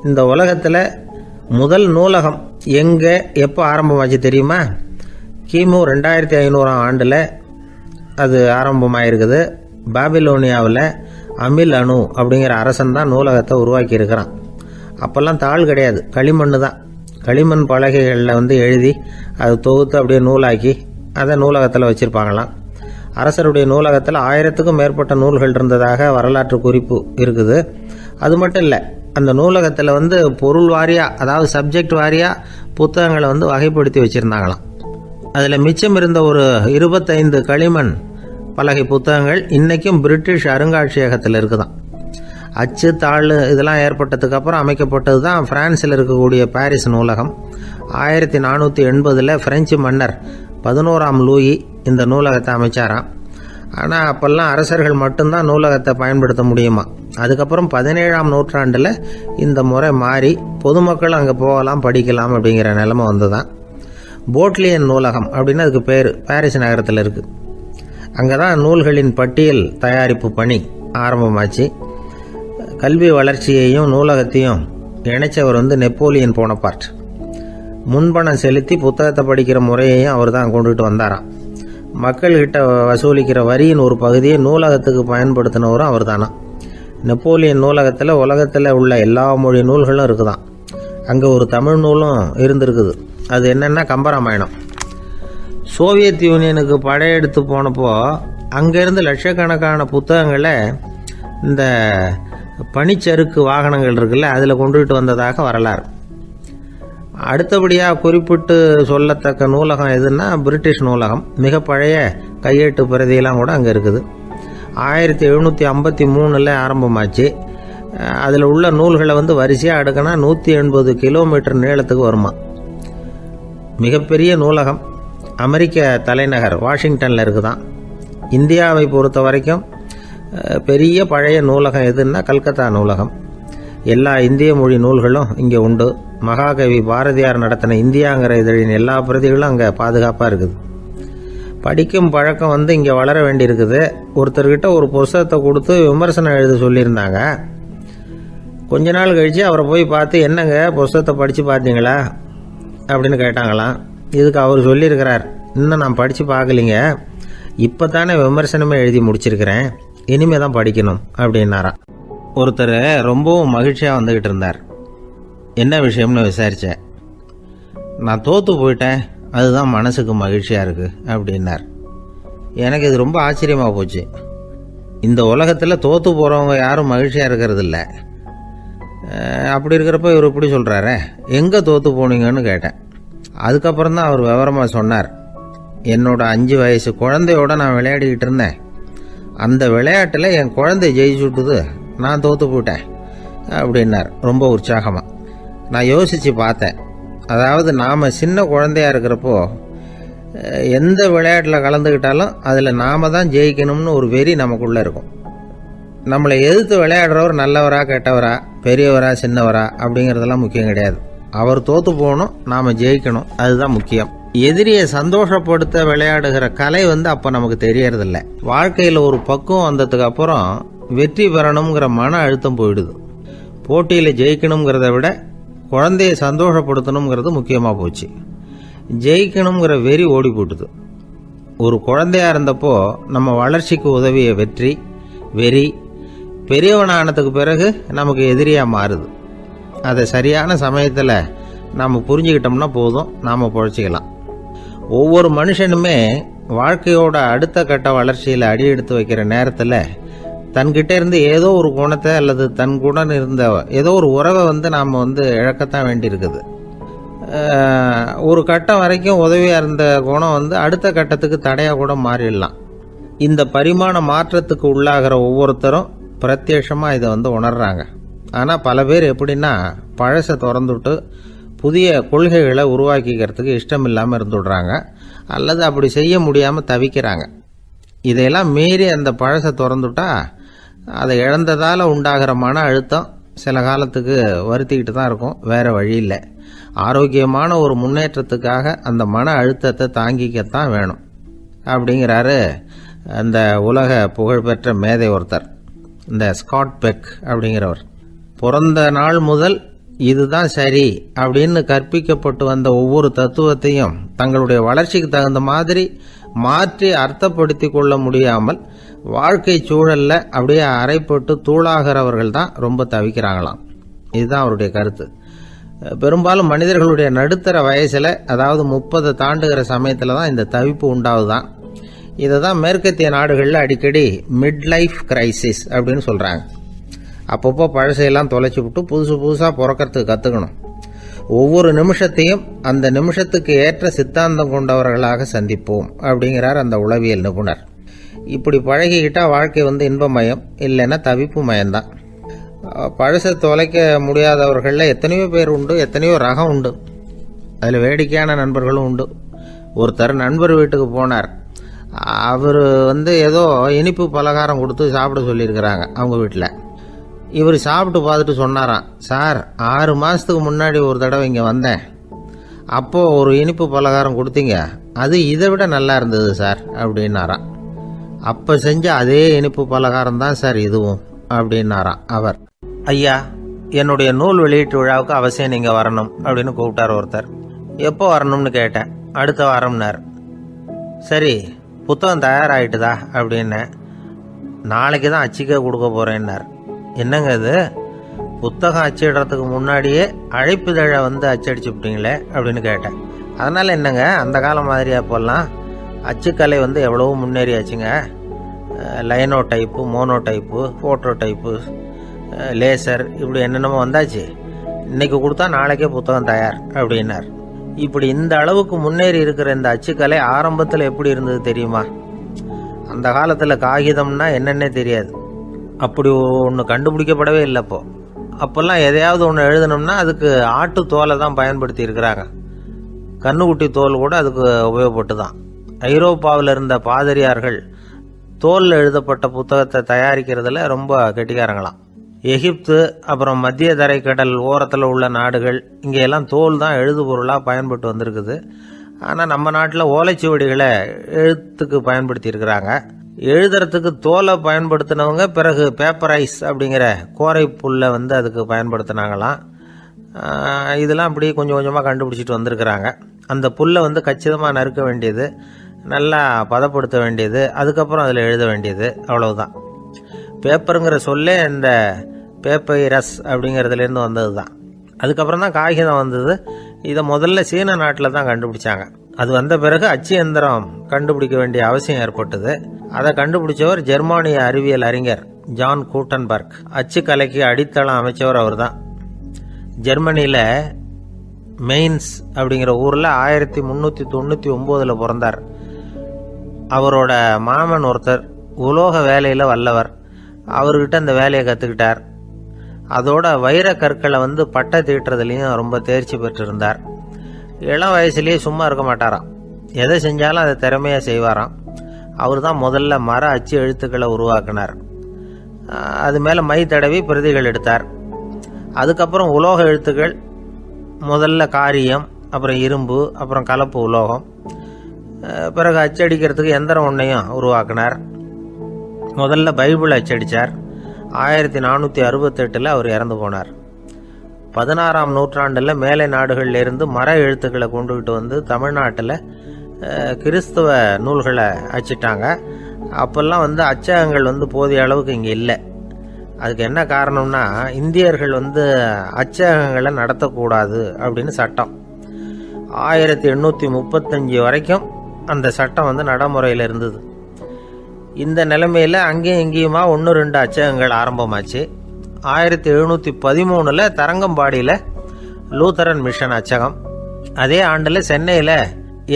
இந்த உலகத்தில் முதல் நூலகம் எங்கே எப்போ ஆரம்பமாச்சு தெரியுமா? கிமு 2500ஆம் ஆண்டில் அது ஆரம்பமாயிருக்குது. பாபிலோனியாவில் அமில் அணு அப்படிங்கிற அரசன் தான் நூலகத்தை உருவாக்கி இருக்கிறான். அப்போல்லாம் தாள் கிடையாது, களிமண் தான். களிமண் பலகைகளில் எழுதி அது தொகுத்து அப்படியே நூலாக்கி அதை நூலகத்தில் வச்சுருப்பாங்களாம். அரசருடைய நூலகத்தில் 1000த்துக்கும் மேற்பட்ட நூல்கள் இருந்ததாக வரலாற்று குறிப்பு இருக்குது. அது மட்டும் இல்லை, அந்த நூலகத்தில் பொருள் வாரியாக, அதாவது சப்ஜெக்ட் வாரியாக புத்தகங்களை வகைப்படுத்தி வச்சுருந்தாங்களாம். அதில் மிச்சம் இருந்த ஒரு 25 களிமண் பலகை புத்தகங்கள் இன்றைக்கும் பிரிட்டிஷ் அருங்காட்சியகத்தில் இருக்குதான். அச்சு, தாள் இதெல்லாம் ஏற்பட்டதுக்கு அப்புறம் அமைக்கப்பட்டது தான் பிரான்சில் இருக்கக்கூடிய பாரிஸ் நூலகம். 1480 பிரெஞ்சு மன்னர் 11ஆம் லூயி இந்த நூலகத்தை அமைச்சாராம். ஆனால் அப்போல்லாம் அரசர்கள் மட்டும்தான் நூலகத்தை பயன்படுத்த முடியுமா. அதுக்கப்புறம் 17ஆம் நூற்றாண்டில் இந்த முறை மாறி பொதுமக்கள் அங்கே போகலாம், படிக்கலாம் அப்படிங்கிற நிலைமை வந்துதான். போட்லியன் நூலகம் அப்படின்னு அதுக்கு பேர், பாரிஸ் நகரத்தில் இருக்குது. அங்கே தான் நூல்களின் பட்டியல் தயாரிப்பு பணி ஆரம்பமாச்சு. கல்வி வளர்ச்சியையும் நூலகத்தையும் இணைச்சவர் நெப்போலியன் போனபார்ட். முன்பணம் செலுத்தி புத்தகத்தை படிக்கிற முறையையும் அவர் தான் கொண்டுட்டு வந்தாராம். மக்கள்கிட்ட வசூலிக்கிற வரியின் ஒரு பகுதியை நூலகத்துக்கு பயன்படுத்தினவரும் அவர் தானா. நெப்போலியன் நூலகத்தில் உலகத்தில் உள்ள எல்லா மொழி நூல்களும் இருக்குதான். அங்கே ஒரு தமிழ் நூலும் இருந்திருக்குது. அது என்னென்னா கம்பராமாயணம். சோவியத் யூனியனுக்கு படையெடுத்து போனப்போ அங்கேருந்து லட்சக்கணக்கான புத்தகங்களை இந்த பனிச்சறுக்கு வாகனங்கள் இருக்குல்ல, அதில் கொண்டுகிட்டு வந்ததாக வரலாறு. அடுத்தபடியாக குறிப்பிட்டு சொல்லத்தக்க நூலகம் எதுன்னா பிரிட்டிஷ் நூலகம். மிக பழைய கையெழுத்து பிரதியெல்லாம் கூட அங்கே இருக்குது. 1753 ஆரம்பமாச்சு. அதில் உள்ள நூல்களை வரிசையாக அடுக்கினா 180 கிலோமீட்டர் நீளத்துக்கு வருமா. மிகப்பெரிய நூலகம் அமெரிக்க தலைநகர் வாஷிங்டனில் இருக்குதான். இந்தியாவை பொறுத்த வரைக்கும் பெரிய பழைய நூலகம் எதுன்னா கல்கத்தா நூலகம். எல்லா இந்திய மொழி நூல்களும் இங்கே உண்டு. மகாகவி பாரதியார் நடத்தின இந்தியாங்கிற இதழின் எல்லா பிரதிகளும் அங்கே பாதுகாப்பாக இருக்குது. படிக்கும் பழக்கம் இங்கே வளர வேண்டியிருக்குது. ஒருத்தர்கிட்ட ஒரு புஸ்தகத்தை கொடுத்து விமர்சனம் எழுத சொல்லியிருந்தாங்க. கொஞ்ச நாள் கழித்து அவரை போய் பார்த்து, என்னங்க புஸ்தகத்தை படித்து பார்த்தீங்களா அப்படின்னு கேட்டாங்களாம். இதுக்கு அவர் சொல்லியிருக்கிறார், இன்னும் நான் படித்து பார்க்கலிங்க, இப்போ தானே விமர்சனமே எழுதி முடிச்சிருக்கிறேன், இனிமே தான் படிக்கணும் அப்படின்னாராம். ஒருத்தர் ரொம்பவும் மகிழ்ச்சியாக வந்துக்கிட்டு இருந்தார். என்ன விஷயம்னு விசாரித்தேன். நான் தோற்று போயிட்டேன், அதுதான் மனசுக்கு மகிழ்ச்சியாக இருக்குது அப்படின்னார். எனக்கு இது ரொம்ப ஆச்சரியமாக போச்சு. இந்த உலகத்தில் தோற்று போகிறவங்க யாரும் மகிழ்ச்சியாக இருக்கிறது இல்லை. அப்படி இருக்கிறப்ப இவர் இப்படி சொல்கிறாரே, எங்கே தோற்று போனீங்கன்னு கேட்டேன். அதுக்கப்புறம் தான் அவர் விவரமாக சொன்னார். என்னோட 5 வயசு குழந்தையோட நான் விளையாடிக்கிட்டு இருந்தேன். அந்த விளையாட்டில் என் குழந்தை ஜெயிச்சு விட்டுது, நான் தோற்று போயிட்டேன் அப்படின்னார் ரொம்ப உற்சாகமாக. நான் யோசித்து பார்த்தேன். அதாவது நாம் சின்ன குழந்தையாக இருக்கிறப்போ எந்த விளையாட்டில் கலந்துக்கிட்டாலும் அதில் நாம் தான் ஜெயிக்கணும்னு ஒரு வெறி நமக்குள்ளே இருக்கும். நம்மளை எதிர்த்து விளையாடுறவர் நல்லவரா கெட்டவரா, பெரியவரா சின்னவரா அப்படிங்கிறதெல்லாம் முக்கியம் கிடையாது. அவர் தோற்று போகணும், நாம் ஜெயிக்கணும், அதுதான் முக்கியம். எதிரியை சந்தோஷப்படுத்த விளையாடுகிற கலை அப்போ நமக்கு தெரியறதில்ல. வாழ்க்கையில் ஒரு பக்குவம் வந்ததுக்கு அப்புறம் வெற்றி பெறணுங்கிற மன அழுத்தம் போயிடுது. போட்டியில் ஜெயிக்கணுங்கிறத விட குழந்தையை சந்தோஷப்படுத்தணுங்கிறது முக்கியமாக போச்சு. ஜெயிக்கணுங்கிற வெறி ஓடி போட்டுது. ஒரு குழந்தையாக இருந்தப்போ நம்ம வளர்ச்சிக்கு உதவிய வெறி பெரியவனானதுக்கு பிறகு நமக்கு எதிரியாக மாறுது. அதை சரியான சமயத்தில் நாம் புரிஞ்சுக்கிட்டோம்னா போதும், நாம் பொழைச்சிக்கலாம். ஒவ்வொரு மனுஷனுமே வாழ்க்கையோட அடுத்த கட்ட வளர்ச்சியில் அடி எடுத்து வைக்கிற நேரத்தில் தன்கிட்ட இருந்து ஏதோ ஒரு குணத்தை அல்லது தன் குணம் இருந்த ஏதோ ஒரு உறவை நாம் இழக்கத்தான் வேண்டியிருக்குது. ஒரு கட்டம் வரைக்கும் உதவியாக இருந்த குணம் அடுத்த கட்டத்துக்கு தடையாக கூட மாறிடலாம். இந்த பரிமாண மாற்றத்துக்கு உள்ளாகிற ஒவ்வொருத்தரும் பிரத்யட்சமாக இதை உணர்றாங்க. ஆனால் பல பேர் எப்படின்னா பழசை திறந்துவிட்டு புதிய கொள்கைகளை உருவாக்கிக்கிறதுக்கு இஷ்டம் இல்லாமல் இருந்துடுறாங்க, அல்லது அப்படி செய்ய முடியாமல் தவிக்கிறாங்க. இதையெல்லாம் மீறி அந்த பழசை திறந்துட்டா அதை இழந்ததால் உண்டாகிற மன அழுத்தம் சில காலத்துக்கு வருத்திக்கிட்டு தான் இருக்கும், வேறு வழி இல்லை. ஆரோக்கியமான ஒரு முன்னேற்றத்துக்காக அந்த மன அழுத்தத்தை தாங்கிக்கத்தான் வேணும் அப்படிங்கிறாரு அந்த உலக புகழ்பெற்ற மேதை ஒருத்தர், இந்த ஸ்காட் பெக் அப்படிங்கிறவர். பிறந்த நாள் முதல் இதுதான் சரி அப்படின்னு கற்பிக்கப்பட்டு வந்த ஒவ்வொரு தத்துவத்தையும் தங்களுடைய வளர்ச்சிக்கு தகுந்த மாதிரி மாற்றி அர்த்தப்படுத்தி கொள்ள முடியாமல் வாழ்க்கை சூழல்ல அப்படியே அரைப்பட்டு தூளாகிறவர்கள் தான் ரொம்ப தவிக்கிறாங்களாம். இதுதான் அவருடைய கருத்து. பெரும்பாலும் மனிதர்களுடைய நடுத்தர வயசில், அதாவது 30 தாண்டுகிற சமயத்தில் தான் இந்த தவிப்பு உண்டாகுதான். இதை தான் மேற்கத்திய நாடுகளில் அடிக்கடி மிட் லைஃப் கிரைசிஸ் அப்படின்னு சொல்கிறாங்க. அப்பப்போ பழசையெல்லாம் தொலைச்சி விட்டு புதுசாக பிறக்கிறதுக்கு கற்றுக்கணும். ஒவ்வொரு நிமிஷத்தையும் அந்த நிமிஷத்துக்கு ஏற்ற சித்தாந்தம் கொண்டவர்களாக சந்திப்போம் அப்படிங்கிறார் அந்த உளவியல் நிபுணர். இப்படி பழகிக்கிட்டால் வாழ்க்கை இன்பமயம், இல்லைன்னா தவிப்பு மயம்தான். பழசை தொலைக்க முடியாதவர்களில் எத்தனையோ பேர் உண்டு, எத்தனையோ ரகம் உண்டு. அதில் வேடிக்கையான நண்பர்களும் உண்டு. ஒருத்தர் நண்பர் வீட்டுக்கு போனார். அவர் ஏதோ இனிப்பு பலகாரம் கொடுத்து சாப்பிட சொல்லியிருக்கிறாங்க அவங்க வீட்டில். இவர் சாப்பிட்டு பார்த்துட்டு சொன்னாராம், சார் 6 மாதத்துக்கு முன்னாடி ஒரு தடவை இங்கே வந்தேன், அப்போது ஒரு இனிப்பு பலகாரம் கொடுத்தீங்க, அது இதை விட நல்லா இருந்தது சார் அப்படின்னாராம். அப்போ செஞ்ச அதே இனிப்பு பலகாரம் தான் சார் இதுவும் அப்படின்னாராம் அவர். ஐயா, என்னுடைய நூல் வெளியீட்டு விழாவுக்கு அவசியம் நீங்கள் வரணும் அப்படின்னு கூப்பிட்டார் ஒருத்தர். எப்போ வரணும்னு கேட்டேன். அடுத்த வாரம்னார். சரி, புத்தகம் தயாராகிட்டுதா அப்படின்னேன். நாளைக்கு தான் அச்சிக்க கொடுக்க போகிறேன்னார். என்னங்க இது, புத்தகம் அச்சிடுறதுக்கு முன்னாடியே அழைப்பிதழை அச்சடிச்சு விட்டீங்களே அப்படின்னு கேட்டேன். அதனால் என்னங்க, அந்த காலம் மாதிரி அப்போல்லாம் அச்சுக்கலை எவ்வளவோ முன்னேறியாச்சுங்க. Linotype, monotype, phototype, laser, இப்படி என்னென்னமோ வந்தாச்சு. இன்னைக்கு கொடுத்தா நாளைக்கே புத்தகம் தயார் அப்படின்னார். இப்படி இந்த அளவுக்கு முன்னேறி இருக்கிற இந்த அச்சுக்கலை ஆரம்பத்தில் எப்படி இருந்தது தெரியுமா? அந்த காலத்தில் காகிதம்னா என்னன்னே தெரியாது. அப்படி ஒன்று கண்டுபிடிக்கப்படவே இல்லை. அப்போல்லாம் எதையாவது ஒன்று எழுதணும்னா அதுக்கு ஆட்டு தோலை தான் பயன்படுத்தி இருக்கிறாங்க. கண்ணுக்குட்டி தோல் கூட அதுக்கு உபயோகப்பட்டு தான். ஐரோப்பாவில் இருந்த பாதிரியார்கள் தோலில் எழுதப்பட்ட புத்தகத்தை தயாரிக்கிறதுல ரொம்ப கெட்டிக்காரங்களாம். எகிப்து, அப்புறம் மத்திய தரைக்கடல் ஓரத்தில் உள்ள நாடுகள், இங்கெல்லாம் தோல் தான் எழுது பொருளாக பயன்பட்டு வந்திருக்குது. ஆனால் நம்ம நாட்டில் ஓலைச்சுவடிகளை எழுத்துக்கு பயன்படுத்தி இருக்கிறாங்க. எழுதுறதுக்கு தோலை பயன்படுத்தினவங்க பிறகு பேப்பரைஸ் அப்படிங்கிற கோரை புல்லை அதுக்கு பயன்படுத்தினாங்களாம். இதெல்லாம் அப்படி கொஞ்சம் கொஞ்சமாக கண்டுபிடிச்சிட்டு வந்திருக்கிறாங்க. அந்த புல்லை கச்சிதமாக நறுக்க வேண்டியது, நல்லா பதப்படுத்த வேண்டியது, அதுக்கப்புறம் அதில் எழுத வேண்டியது, அவ்வளவுதான். பேப்பருங்கிற சொல்லே இந்த பேப்பைரஸ் அப்படிங்கிறதுலேருந்து வந்தது தான். அதுக்கப்புறம் தான் காகிதம் வந்தது. இதை முதல்ல சீன நாட்டில் தான் கண்டுபிடிச்சாங்க. அது வந்த பிறகு அச்சு எந்திரம் கண்டுபிடிக்க வேண்டிய அவசியம் ஏற்பட்டது. அதை கண்டுபிடிச்சவர் ஜெர்மானிய அறிவியல் அறிஞர் ஜான் கூட்டன்பர்க். அச்சு கலைக்கு அடித்தளம் அமைச்சவர் அவர் தான். ஜெர்மனியில் மெயின்ஸ் அப்படிங்கிற ஊரில் 1399 பிறந்தார். அவரோட மாமன் ஒருத்தர் உலோக வேலையில் வல்லவர். அவர்கிட்ட அந்த வேலையை கற்றுக்கிட்டார். அதோட வைர கற்களை பட்டை தீட்டுறதுலையும் ரொம்ப தேர்ச்சி பெற்றிருந்தார். இளம் வயசுலேயே சும்மா இருக்க மாட்டாராம். எதை செஞ்சாலும் அதை திறமையாக செய்வாராம். அவர் தான் முதல்ல மர அச்சு எழுத்துக்களை உருவாக்கினார். அது மேலே மை தடவி பிரதிகள் எடுத்தார். அதுக்கப்புறம் உலோக எழுத்துக்கள், முதல்ல காரியம், அப்புறம் இரும்பு, அப்புறம் கலப்பு உலோகம், பிறகு அச்சடிக்கிறதுக்கு எந்திரம் ஒன்றையும் உருவாக்கினார். முதல்ல பைபிள் அச்சடித்தார். 1468 அவர் இறந்து போனார். 16ஆம் நூற்றாண்டில் மேலை நாடுகளிலிருந்து மர எழுத்துக்களை கொண்டுகிட்டு தமிழ்நாட்டில் கிறிஸ்துவ நூல்களை அச்சிட்டாங்க. அப்போல்லாம் அச்சகங்கள் போதிய அளவுக்கு இங்கே இல்லை. அதுக்கு என்ன காரணம்னா, இந்தியர்கள் அச்சகங்களை நடத்தக்கூடாது அப்படின்னு சட்டம். 1835 வரைக்கும் அந்த சட்டம் நடைமுறையில் இருந்தது. இந்த நிலைமையில் அங்கேயும் இங்கேயுமா 1-2 அச்சகங்கள் ஆரம்பமாச்சு. 1713 தரங்கம்பாடியில் லூத்தரன் மிஷன் அச்சகம், அதே ஆண்டில் சென்னையில்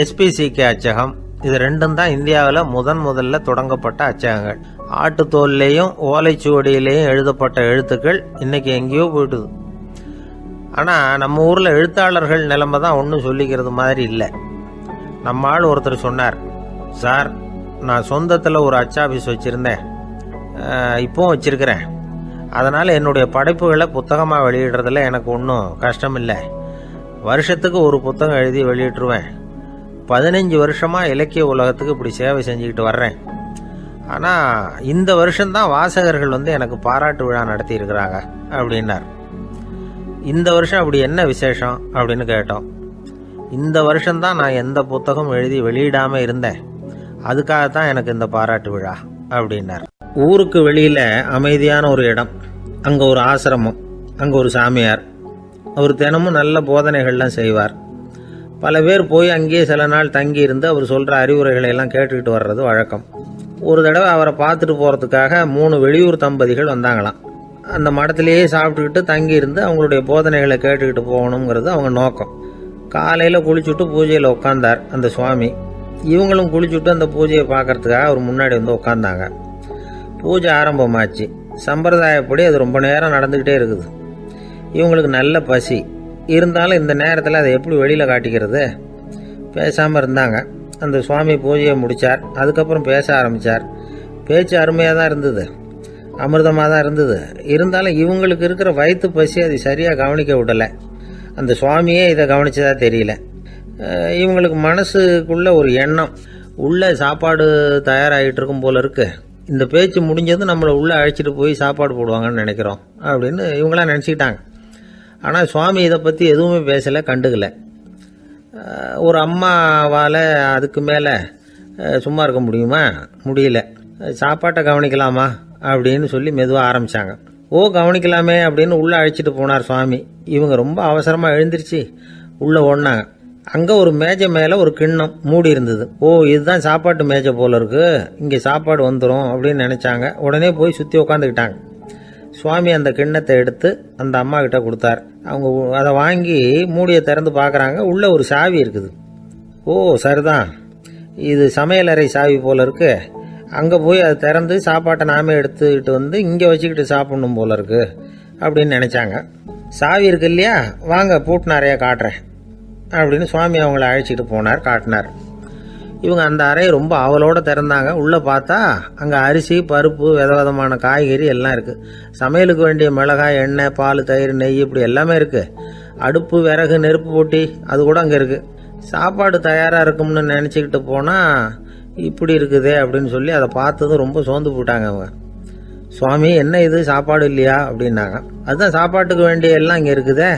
SPCK அச்சகம். இது ரெண்டும் தான் இந்தியாவில் முதல்ல தொடங்கப்பட்ட அச்சகங்கள். ஆட்டுத்தோல்லையும் ஓலைச்சுவடியிலையும் எழுதப்பட்ட எழுத்துக்கள் இன்னைக்கு எங்கேயோ போயிட்டுது. ஆனால் நம்ம ஊரில் எழுத்தாளர்கள் நிலைமை தான் ஒன்றும் சொல்லிக்கிறது மாதிரி இல்லை. நம்ம ஆள் ஒருத்தர் சொன்னார், சார், நான் சொந்தத்தில் ஒரு அச்சாபீஸ் வச்சுருந்தேன், இப்போவும் வச்சுருக்கிறேன். அதனால் என்னுடைய படைப்புகளை புத்தகமாக வெளியிடுறதில் எனக்கு ஒன்றும் கஷ்டம் இல்லை. வருஷத்துக்கு ஒரு புத்தகம் எழுதி வெளியிட்டுருவேன். 15 வருஷமாக இலக்கிய உலகத்துக்கு இப்படி சேவை செஞ்சுக்கிட்டு வர்றேன். ஆனால் இந்த வருஷம்தான் வாசகர்கள் எனக்கு பாராட்டு விழா நடத்தி இருக்கிறாங்க அப்படின்னார். இந்த வருஷம் அப்படி என்ன விசேஷம் அப்படின்னு கேட்டோம். இந்த வருஷம்தான் நான் எந்த புத்தகம் எழுதி வெளியிடாமல் இருந்தேன், அதுக்காகத்தான் எனக்கு இந்த பாராட்டு விழா அப்படின்னார். ஊருக்கு வெளியில் அமைதியான ஒரு இடம், அங்கே ஒரு ஆசிரமம், அங்கே ஒரு சாமியார். அவர் தினமும் நல்ல போதனைகள்லாம் செய்வார். பல பேர் போய் அங்கேயே சில நாள் தங்கி இருந்து அவர் சொல்கிற அறிவுரைகளை எல்லாம் கேட்டுக்கிட்டு வர்றது வழக்கம். ஒரு தடவை அவரை பார்த்துட்டு போகிறதுக்காக 3 வெளியூர் தம்பதிகள் வந்தாங்களாம். அந்த மடத்திலேயே சாப்பிட்டுக்கிட்டு தங்கி இருந்து அவங்களுடைய போதனைகளை கேட்டுக்கிட்டு போகணுங்கிறது அவங்க நோக்கம். காலையில் குளிச்சுட்டு பூஜையில் உட்காந்தார் அந்த சுவாமி. இவங்களும் குளிச்சுட்டு அந்த பூஜையை பார்க்கறதுக்காக அவர் முன்னாடி உட்காந்தாங்க. பூஜை ஆரம்பமாச்சு. சம்பிரதாயப்படி அது ரொம்ப நேரம் நடந்துக்கிட்டே இருக்குது. இவங்களுக்கு நல்ல பசி இருந்தாலும் இந்த நேரத்தில் அதை எப்படி வெளியில் காட்டிக்கிறது? பேசாமல் இருந்தாங்க. அந்த சுவாமி பூஜையை முடித்தார். அதுக்கப்புறம் பேச ஆரம்பித்தார். பேச்சு அருமையாக தான் இருந்தது, அமிர்தமாக தான் இருந்தது. இருந்தாலும் இவங்களுக்கு இருக்கிற வயிற்று பசி அது சரியாக கவனிக்க விடலை. அந்த சுவாமியே இதை கவனிச்சதா தெரியல. இவங்களுக்கு மனசுக்குள்ள ஒரு எண்ணம், உள்ளே சாப்பாடு தயாராகிட்டு இருக்கும் போல இருக்கு, இந்த பேச்சு முடிஞ்சது நம்மளை உள்ளே அழைச்சிட்டு போய் சாப்பாடு போடுவாங்கன்னு நினைக்கிறோம் அப்படின்னு இவங்களாம் நினச்சிக்கிட்டாங்க. ஆனால் சுவாமி இதை பற்றி எதுவுமே பேசலை, கண்டுக்கலை. ஒரு அம்மாவால் அதுக்கு மேலே சும்மா இருக்க முடியுமா? முடியல. சாப்பாட்டை கவனிக்கலாமா அப்படின்னு சொல்லி மெதுவாக ஆரம்பித்தாங்க. ஓ, கவனிக்கலாமே அப்படின்னு உள்ளே அழைச்சிட்டு போனார் சுவாமி. இவங்க ரொம்ப அவசரமாக எழுந்திருச்சு உள்ளே ஓடினாங்க. அங்கே ஒரு மேஜை மேலே ஒரு கிண்ணம் மூடி இருந்தது. ஓ, இதுதான் சாப்பாட்டு மேஜை போல இருக்கு, இங்கே சாப்பாடு வந்துடும் அப்படின்னு நினச்சாங்க. உடனே போய் சுற்றி உட்காந்துக்கிட்டாங்க. சுவாமி அந்த கிண்ணத்தை எடுத்து அந்த அம்மா கிட்ட கொடுத்தார். அவங்க அதை வாங்கி மூடியை திறந்து பார்க்குறாங்க. உள்ளே ஒரு சாவி இருக்குது. ஓ, சரிதான், இது சமையலறை சாவி போல இருக்கு, அங்கே போய் அதை திறந்து சாப்பாட்டை நாமே எடுத்துக்கிட்டு இங்கே வச்சுக்கிட்டு சாப்பிடணும் போல இருக்கு அப்படின்னு நினச்சாங்க. சாவி இருக்கு இல்லையா, வாங்க பூட்டு நிறையா காட்டுறேன் அப்படின்னு சுவாமி அவங்கள அழைச்சிட்டு போனார், காட்டினார். இவங்க அந்த அறையை ரொம்ப ஆவலோடு திறந்தாங்க. உள்ளே பார்த்தா அங்கே அரிசி, பருப்பு, விதவிதமான காய்கறி எல்லாம் இருக்குது. சமையலுக்கு வேண்டிய மிளகாய், எண்ணெய், பால், தயிர், நெய் இப்படி எல்லாமே இருக்குது. அடுப்பு, விறகு, நெருப்பு போட்டி அது கூட அங்கே இருக்குது. சாப்பாடு தயாராக இருக்கும்னு நினச்சிக்கிட்டு போனால் இப்படி இருக்குதே அப்படின்னு சொல்லி அதை பார்த்ததும் ரொம்ப சோர்ந்து போட்டாங்க அவங்க. சுவாமி, என்ன இது சாப்பாடு இல்லையா அப்படின்னாங்க. அதுதான் சாப்பாட்டுக்கு வேண்டிய எல்லாம் இங்கே இருக்குதே,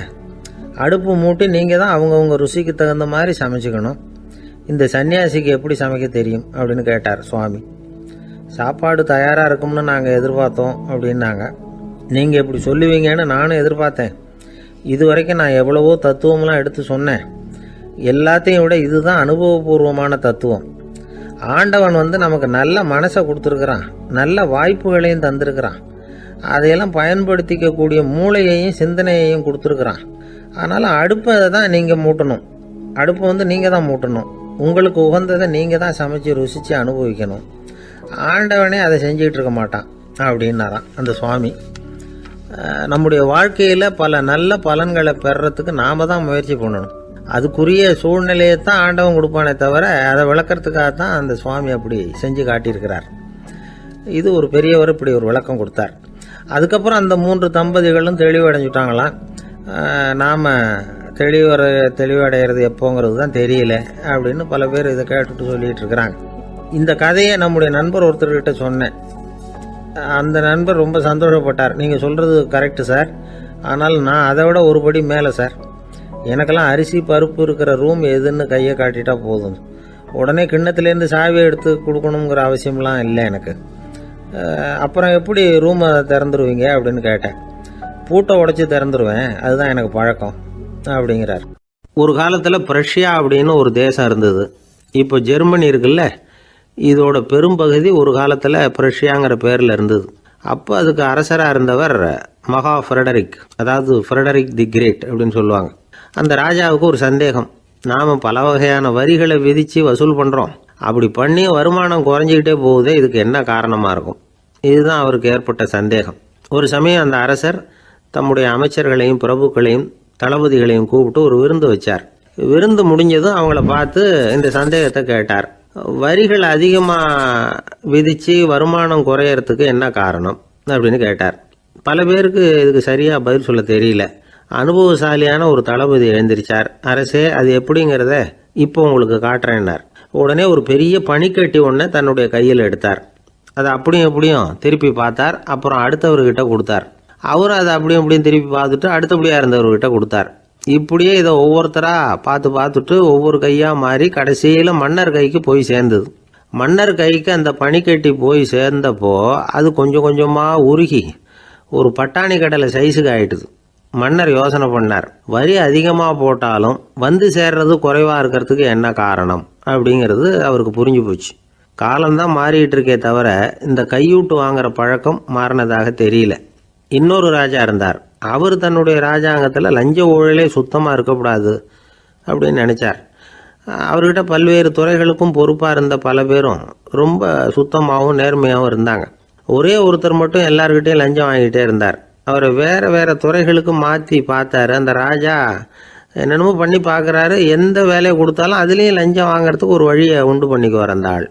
அடுப்பு மூட்டி நீங்கள் தான் அவங்கவுங்க ருசிக்கு தகுந்த மாதிரி சமைச்சிக்கணும். இந்த சன்னியாசிக்கு எப்படி சமைக்க தெரியும் அப்படின்னு கேட்டார் சுவாமி. சாப்பாடு தயாராக இருக்கும்னு நாங்கள் எதிர்பார்த்தோம் அப்படின்னாங்க. நீங்கள் இப்படி சொல்லுவீங்கன்னு நானும் எதிர்பார்த்தேன். இது வரைக்கும் நான் எவ்வளவோ தத்துவம்லாம் எடுத்து சொன்னேன். எல்லாத்தையும் விட இதுதான் அனுபவபூர்வமான தத்துவம். ஆண்டவன் நமக்கு நல்ல மனசை கொடுத்துருக்குறான், நல்ல வாய்ப்புகளையும் தந்திருக்கிறான், அதையெல்லாம் பயன்படுத்திக்கக்கூடிய மூளையையும் சிந்தனையையும் கொடுத்துருக்குறான். அதனால் அடுப்பை தான் நீங்கள் மூட்டணும், அடுப்பை நீங்கள் தான் மூட்டணும், உங்களுக்கு உகந்ததை நீங்கள் தான் சமைச்சு ருசித்து அனுபவிக்கணும். ஆண்டவனே அதை செஞ்சிகிட்டு இருக்க மாட்டான் அப்படின்னாராம் அந்த சுவாமி. நம்முடைய வாழ்க்கையில் பல நல்ல பலன்களை பெறறதுக்கு நாம் தான் முயற்சி பண்ணணும். அதுக்குரிய சூழ்நிலையை தான் ஆண்டவன் கொடுப்பானே தவிர அதை விளக்கறதுக்காக தான் அந்த சுவாமி அப்படி செஞ்சு காட்டியிருக்கிறார். இது ஒரு பெரியவர் இப்படி ஒரு விளக்கம் கொடுத்தார். அதுக்கப்புறம் அந்த 3 தம்பதிகளும் தெளிவடைஞ்சுட்டாங்களாம். நாம் தெளிவடைகிறது எப்போங்கிறது தான் தெரியல அப்படின்னு பல பேர் இதை கேட்டுட்டு சொல்லிகிட்டு இருக்கிறாங்க. இந்த கதையை நம்முடைய நண்பர் ஒருத்தர்கிட்ட சொன்னேன். அந்த நண்பர் ரொம்ப சந்தோஷப்பட்டார். நீங்கள் சொல்கிறது கரெக்டு சார், ஆனால் நான் அதை விட ஒரு படி மேலே சார். எனக்கெல்லாம் அரிசி பருப்பு இருக்கிற ரூம் எதுன்னு கையை காட்டிட்டா போதும், உடனே கிண்ணத்துலேருந்து சாவியை எடுத்து கொடுக்கணுங்கிற அவசியம்லாம் இல்லை எனக்கு. அப்புறம் எப்படி ரூமை திறந்துருவீங்க அப்படின்னு கேட்டேன். பூட்டை உடைச்சி திறந்துருவேன், அதுதான் எனக்கு பழக்கம் அப்படிங்கிறார். ஒரு காலத்தில் பிரஷ்யா அப்படின்னு ஒரு தேசம் இருந்தது. இப்போ ஜெர்மனி இருக்குல்ல, இதோட பெரும்பகுதி ஒரு காலத்தில் பிரஷ்யாங்கிற பேரில் இருந்தது. அப்போ அதுக்கு அரசராக இருந்தவர் மகா ஃப்ரெடரிக், அதாவது ஃப்ரெடரிக் தி கிரேட் அப்படின்னு சொல்லுவாங்க. அந்த ராஜாவுக்கு ஒரு சந்தேகம். நாம் பல வகையான வரிகளை விதித்து வசூல் பண்ணுறோம், அப்படி பண்ணி வருமானம் குறைஞ்சிக்கிட்டே போகுதே, இதுக்கு என்ன காரணமாக இருக்கும்? இதுதான் அவருக்கு ஏற்பட்ட சந்தேகம். ஒரு சமயம் அந்த அரசர் தம்முடைய அமைச்சர்களையும் பிரபுக்களையும் தளபதிகளையும் கூப்பிட்டு ஒரு விருந்து வச்சார். விருந்து முடிஞ்சதும் அவங்கள பார்த்து இந்த சந்தேகத்தை கேட்டார். வரிகள் அதிகமாக விதித்து வருமானம் குறையறதுக்கு என்ன காரணம் அப்படின்னு கேட்டார். பல பேருக்கு இதுக்கு சரியாக பதில் சொல்ல தெரியல. அனுபவசாலியான ஒரு தளபதி எழுந்திருச்சார். அரசே, அது எப்படிங்கிறத இப்போ உங்களுக்கு காட்டுறேன்னார். உடனே ஒரு பெரிய பனிக்கட்டி ஒன்றை தன்னுடைய கையில் எடுத்தார். அதை அப்படியும் எப்படியும் திருப்பி பார்த்தார். அப்புறம் அடுத்தவர்கிட்ட கொடுத்தார். அவரும் அதை அப்படியும் எப்படியும் திருப்பி பார்த்துட்டு அடுத்தபடியாக இருந்தவர்கிட்ட கொடுத்தார். இப்படியே இதை ஒவ்வொருத்தராக பார்த்துட்டு ஒவ்வொரு கையாக மாறி கடைசியில் மன்னர் கைக்கு போய் சேர்ந்தது. மன்னர் கைக்கு அந்த பனிக்கட்டி போய் சேர்ந்தப்போ அது கொஞ்சம் கொஞ்சமாக உருகி ஒரு பட்டாணி கடலை சைஸுக்கு ஆயிட்டுது. மன்னர் யோசனை பண்ணார், வரி அதிகமாக போட்டாலும் வந்து சேர்றது குறைவாக இருக்கிறதுக்கு என்ன காரணம் அப்படிங்கிறது அவருக்கு புரிஞ்சு போச்சு. காலம்தான் மாறிட்டு இருக்கே தவிர இந்த கையூட்டு வாங்குற பழக்கம் மாறினதாக தெரியல. இன்னொரு ராஜா இருந்தார். அவர் தன்னுடைய ராஜாங்கத்தில் லஞ்ச ஊழலே சுத்தமாக இருக்கக்கூடாது அப்படின்னு நினச்சார். அவர்கிட்ட பல்வேறு துறைகளுக்கும் பொறுப்பாக இருந்த பல பேரும் ரொம்ப சுத்தமாகவும் நேர்மையாகவும் இருந்தாங்க. ஒரே ஒருத்தர் மட்டும் எல்லார்கிட்டையும் லஞ்சம் வாங்கிட்டே இருந்தார். அவரை வேறு துறைகளுக்கு மாற்றி பார்த்தாரு. அந்த ராஜா என்னென்னமோ பண்ணி பார்க்குறாரு. எந்த வேலையை கொடுத்தாலும் அதுலேயும் லஞ்சம் வாங்கிறதுக்கு ஒரு வழியை உண்டு பண்ணிக்குவார் அந்த ஆள்.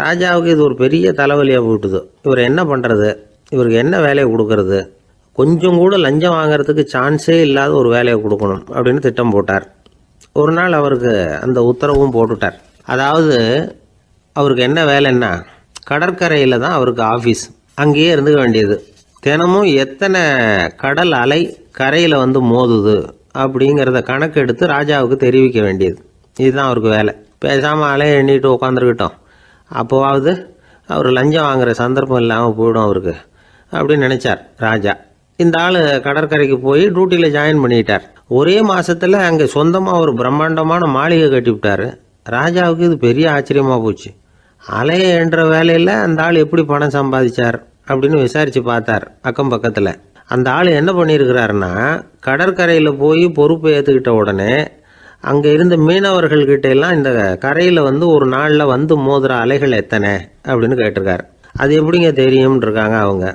ராஜாவுக்கு இது ஒரு பெரிய தலைவலியாக போட்டுது. இவர் என்ன பண்ணுறது, இவருக்கு என்ன வேலையை கொடுக்கறது, கொஞ்சம் கூட லஞ்சம் வாங்கிறதுக்கு சான்ஸே இல்லாத ஒரு வேலையை கொடுக்கணும் அப்படின்னு திட்டம் போட்டார். ஒரு நாள் அவருக்கு அந்த உத்தரவும் போட்டுட்டார். அதாவது அவருக்கு என்ன வேலைன்னா, கடற்கரையில் தான் அவருக்கு ஆஃபீஸ். அங்கேயே இருந்துக்க வேண்டியது. தினமும் எத்தனை கடல் அலை கரையில் வந்து மோதுது அப்படிங்கிறத கணக்கு எடுத்து ராஜாவுக்கு தெரிவிக்க வேண்டியது. இதுதான் அவருக்கு வேலை. பேசாமல் அலையை எண்ணிட்டு உட்காந்துருக்கிட்டோம், அப்போவாவது அவர் லஞ்சம் வாங்குகிற சந்தர்ப்பம் இல்லாமல் போயிடும் அவருக்கு அப்படின்னு நினச்சார் ராஜா. இந்த ஆள் கடற்கரைக்கு போய் டியூட்டியில் ஜாயின் பண்ணிட்டார். ஒரே மாதத்தில் அங்கே சொந்தமாக ஒரு பிரம்மாண்டமான மாளிகை கட்டி விட்டார். ராஜாவுக்கு இது பெரிய ஆச்சரியமாக போச்சு. அலையை என்ற வேலையில் அந்த ஆள் எப்படி பணம் சம்பாதிச்சார் அப்படின்னு விசாரித்து பார்த்தார் அக்கம் பக்கத்தில். அந்த ஆள் என்ன பண்ணியிருக்கிறாருன்னா, கடற்கரையில் போய் பொறுப்பை ஏற்றுக்கிட்ட உடனே அங்கே இருந்த மீனவர்கள்கிட்ட எல்லாம் இந்த கரையில் வந்து ஒரு நாளில் வந்து மோதுற அலைகள் எத்தனை அப்படின்னு கேட்டிருக்காரு. அது எப்படிங்க தெரியும்னு இருக்காங்க அவங்க.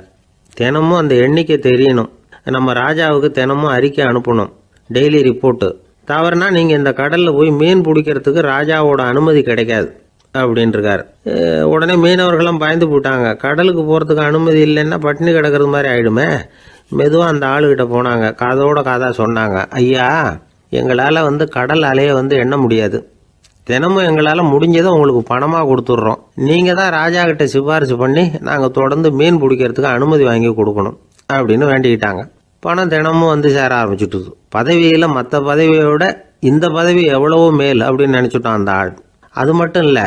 தினமும் அந்த எண்ணிக்கை தெரியணும். நம்ம ராஜாவுக்கு தினமும் அறிக்கை அனுப்பணும், டெய்லி ரிப்போர்ட்டு. தவறுனா நீங்கள் இந்த கடலில் போய் மீன் பிடிக்கிறதுக்கு ராஜாவோட அனுமதி கிடைக்காது அப்படின்ட்டுருக்காரு. உடனே மீனவர்களும் பயந்து போட்டாங்க. கடலுக்கு போகிறதுக்கு அனுமதி இல்லைன்னா பட்டினி கிடக்கிறது மாதிரி ஆகிடுமே. மெதுவாக அந்த ஆளுகிட்ட போனாங்க. காதோட காதாக சொன்னாங்க, ஐயா, எங்களால் வந்து கடல் அலையை வந்து எண்ண முடியாது. தினமும் எங்களால் முடிஞ்சதை உங்களுக்கு பணமாக கொடுத்துட்றோம். நீங்கள் தான் ராஜா கிட்ட சிபாரிசு பண்ணி நாங்கள் தொடர்ந்து மீன் பிடிக்கிறதுக்கு அனுமதி வாங்கி கொடுக்கணும் அப்படின்னு வேண்டிக்கிட்டாங்க. பணம் தினமும் வந்து சேர ஆரம்பிச்சுட்டுது. பதவியில் மற்ற பதவியோட இந்த பதவி எவ்வளவோ மேல் அப்படின்னு நினச்சிட்டோம் அந்த ஆள். அது மட்டும் இல்லை,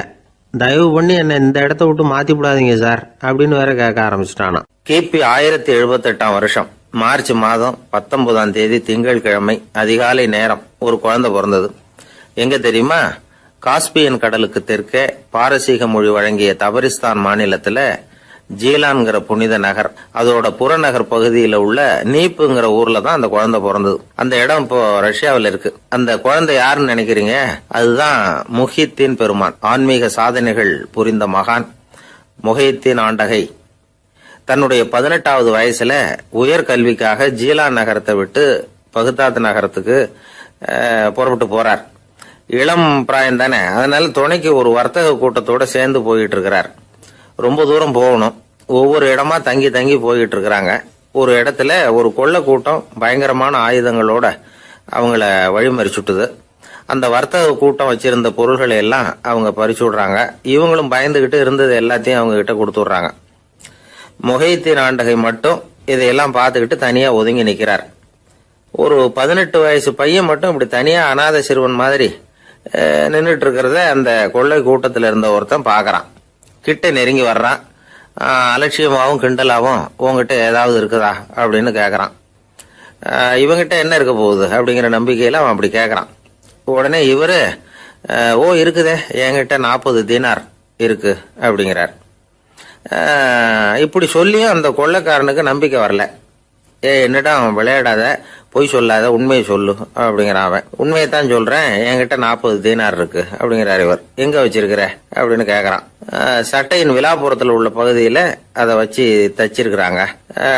தயவு பண்ணி என்னை இந்த இடத்த விட்டு மாற்றி விடாதீங்க சார் அப்படின்னு வேற கேட்க ஆரம்பிச்சிட்டானா. கிபி 1078 மார்ச் மாதம் 19 திங்கட்கிழமை அதிகாலை நேரம் ஒரு குழந்தை பிறந்தது. எங்க தெரியுமா? காஸ்பியன் கடலுக்கு தெற்கே பாரசீக மொழி வழங்கிய தபரிஸ்தான் மாநிலத்துல ஜீலான்கிற புனித நகர், அதோட புறநகர் பகுதியில உள்ள நீப்புங்கிற ஊர்ல தான் அந்த குழந்தை பிறந்தது. அந்த இடம் இப்போ ரஷ்யாவில் இருக்கு. அந்த குழந்தை யாருன்னு நினைக்கிறீங்க? அதுதான் முஹித்தீன் பெருமான். ஆன்மீக சாதனைகள் புரிந்த மகான். முஹைத்தீன் ஆண்டகை தன்னுடைய 18வது வயசுல உயர்கல்விக்காக ஜீலான் நகரத்தை விட்டு பகுதாத் நகரத்துக்கு புறப்பட்டு போறார். இளம் பிராயம் தானே, அதனால துணைக்கு ஒரு வர்த்தக கூட்டத்தோட சேர்ந்து போயிட்டு இருக்கிறார். ரொம்ப தூரம் போகணும். ஒவ்வொரு இடமா தங்கி தங்கி போயிட்டு இருக்கிறாங்க. ஒரு இடத்துல ஒரு கொள்ளை கூட்டம் பயங்கரமான ஆயுதங்களோட அவங்கள வழிமறிச்சுட்டுது. அந்த வர்த்தக கூட்டம் வச்சிருந்த பொருள்களை எல்லாம் அவங்க பறிச்சு விடுறாங்க. இவங்களும் பயந்துகிட்டு இருந்தது எல்லாத்தையும் அவங்க கிட்ட கொடுத்துடுறாங்க. முஹைத்தீன் ஆண்டகை மட்டும் இதையெல்லாம் பார்த்துக்கிட்டு தனியா ஒதுங்கி நிக்கிறார். ஒரு 18 வயசு பையன் மட்டும் இப்படி தனியா அநாத சிறுவன் மாதிரி நின்றுட்டு இருக்கிறத அந்த கொள்ளை கூட்டத்தில் இருந்த ஒருத்தன் பாக்குறான். கிட்ட நெருங்கி வர்றான். அலட்சியமாவும் கிண்டலாவும் உங்ககிட்ட ஏதாவது இருக்குதா அப்படின்னு கேக்குறான். இவங்கிட்ட என்ன இருக்க போகுது அப்படிங்கிற நம்பிக்கையில அவன் அப்படி கேக்குறான். உடனே இவரு இருக்குதே, என்கிட்ட 40 தீனார் இருக்கு அப்படிங்கிறார். இப்படி சொல்லியும் அந்த கொள்ளைக்காரனுக்கு நம்பிக்கை வரல. என்னடா அவன் விளையாடாத, பொய் சொல்லாத, உண்மையை சொல்லு அப்படிங்கிறான். அவன் உண்மையை தான் சொல்றேன், என்கிட்ட 40 தீனார் இருக்கு அப்படிங்கிறார். இவர் எங்க வச்சிருக்கிற அப்படின்னு கேக்குறான். சட்டையின் விழாப்புறத்துல உள்ள பகுதியில அதை வச்சு தச்சிருக்கிறாங்க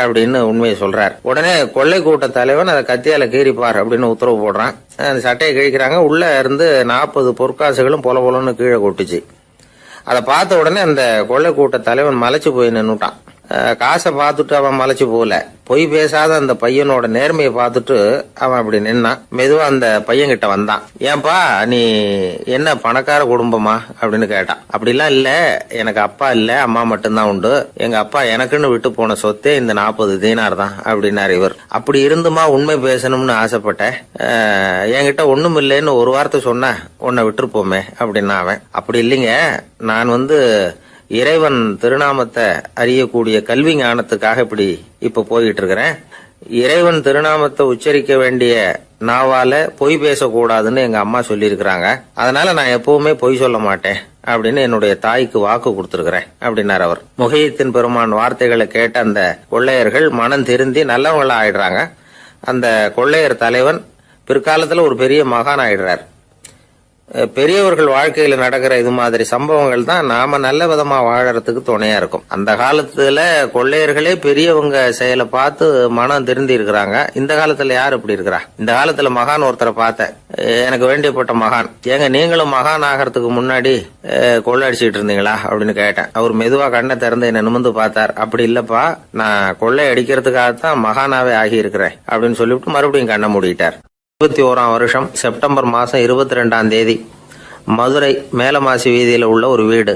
அப்படின்னு உண்மையை சொல்றார். உடனே கொள்ளை கூட்ட தலைவன் அதை கத்தியால கீறிப்பார் அப்படின்னு உத்தரவு போடுறான். அந்த சட்டையை கிழிக்கிறாங்க. உள்ள இருந்து 40 பொற்காசுகளும் பொல பொலன்னு கீழே கொட்டுச்சு. அதை பார்த்த உடனே அந்த கொள்ளை கூட்ட தலைவன் மலைச்சு போய் நின்னுட்டான். காசை பார்த்துட்டு அவன் மலைச்சு போகல, பொய் பேசாத அந்த பையனோட நேர்மையை பார்த்துட்டு அவன் அப்படி நின்னான். மெதுவா அந்த பையன் கிட்ட வந்தான். ஏன்பா, நீ என்ன பணக்கார குடும்பமா அப்படின்னு கேட்டான். அப்படிலாம் இல்ல, எனக்கு அப்பா இல்ல, அம்மா மட்டும்தான் உண்டு. எங்க அப்பா எனக்குன்னு விட்டு போன சொத்தே இந்த 40 தீனார் தான் அப்படின்னாரு இவர். அப்படி இருந்துமா உண்மை பேசணும்னு ஆசைப்பட்டேன், என்கிட்ட ஒண்ணும் இல்லைன்னு ஒரு வார்த்தை சொன்ன உன்னை விட்டுருப்போமே அப்படின்னா அவன். அப்படி இல்லைங்க, நான் இறைவன் திருநாமத்தை அறியக்கூடிய கல்வி ஞானத்துக்காக இப்ப போயிட்டு இருக்கிறேன். இறைவன் திருநாமத்தை உச்சரிக்க வேண்டிய நாவால பொய் பேசக்கூடாதுன்னு எங்க அம்மா சொல்லியிருக்கிறாங்க. அதனால நான் எப்பவுமே பொய் சொல்ல மாட்டேன் அப்படின்னு என்னுடைய தாய்க்கு வாக்கு கொடுத்திருக்கிறேன் அப்படின்னார் அவர். முஹைத்தீன் பெருமான் வார்த்தைகளை கேட்ட அந்த கொள்ளையர்கள் மனம் திருந்தி நல்லவங்களா ஆயிடுறாங்க. அந்த கொள்ளையர் தலைவன் பிற்காலத்துல ஒரு பெரிய மகான் ஆயிடுறார். பெரியவர்கள் வாழ்க்கையில நடக்கிற இது மாதிரி சம்பவங்கள் தான் நாம நல்ல விதமா வாழறதுக்கு துணையா இருக்கும். அந்த காலத்துல கொள்ளையர்களே பெரியவங்க செயலை பார்த்து மனம் திருந்தி இருக்கிறாங்க. இந்த காலத்துல யார் இப்படி இருக்கிறா? இந்த காலத்துல மகான் ஒருத்தரை பார்த்தேன், எனக்கு வேண்டியப்பட்ட மகான். ஏங்க, நீங்களும் மகான் ஆகிறதுக்கு முன்னாடி கொள்ளை அடிச்சுட்டு இருந்தீங்களா அப்படின்னு கேட்டேன். அவர் மெதுவா கண்ணை திறந்து என்ன நிமிந்து பார்த்தார். அப்படி இல்லப்பா, நான் கொள்ளை அடிக்கிறதுக்காகத்தான் மகானாவே ஆகி இருக்கிறேன் அப்படின்னு சொல்லிவிட்டு மறுபடியும் கண்ணை மூடிட்டார். 21ஆம் வருஷம் செப்டம்பர் மாசம் 22ஆம் தேதி மதுரை மேலமாசி வீதியில உள்ள ஒரு வீடு.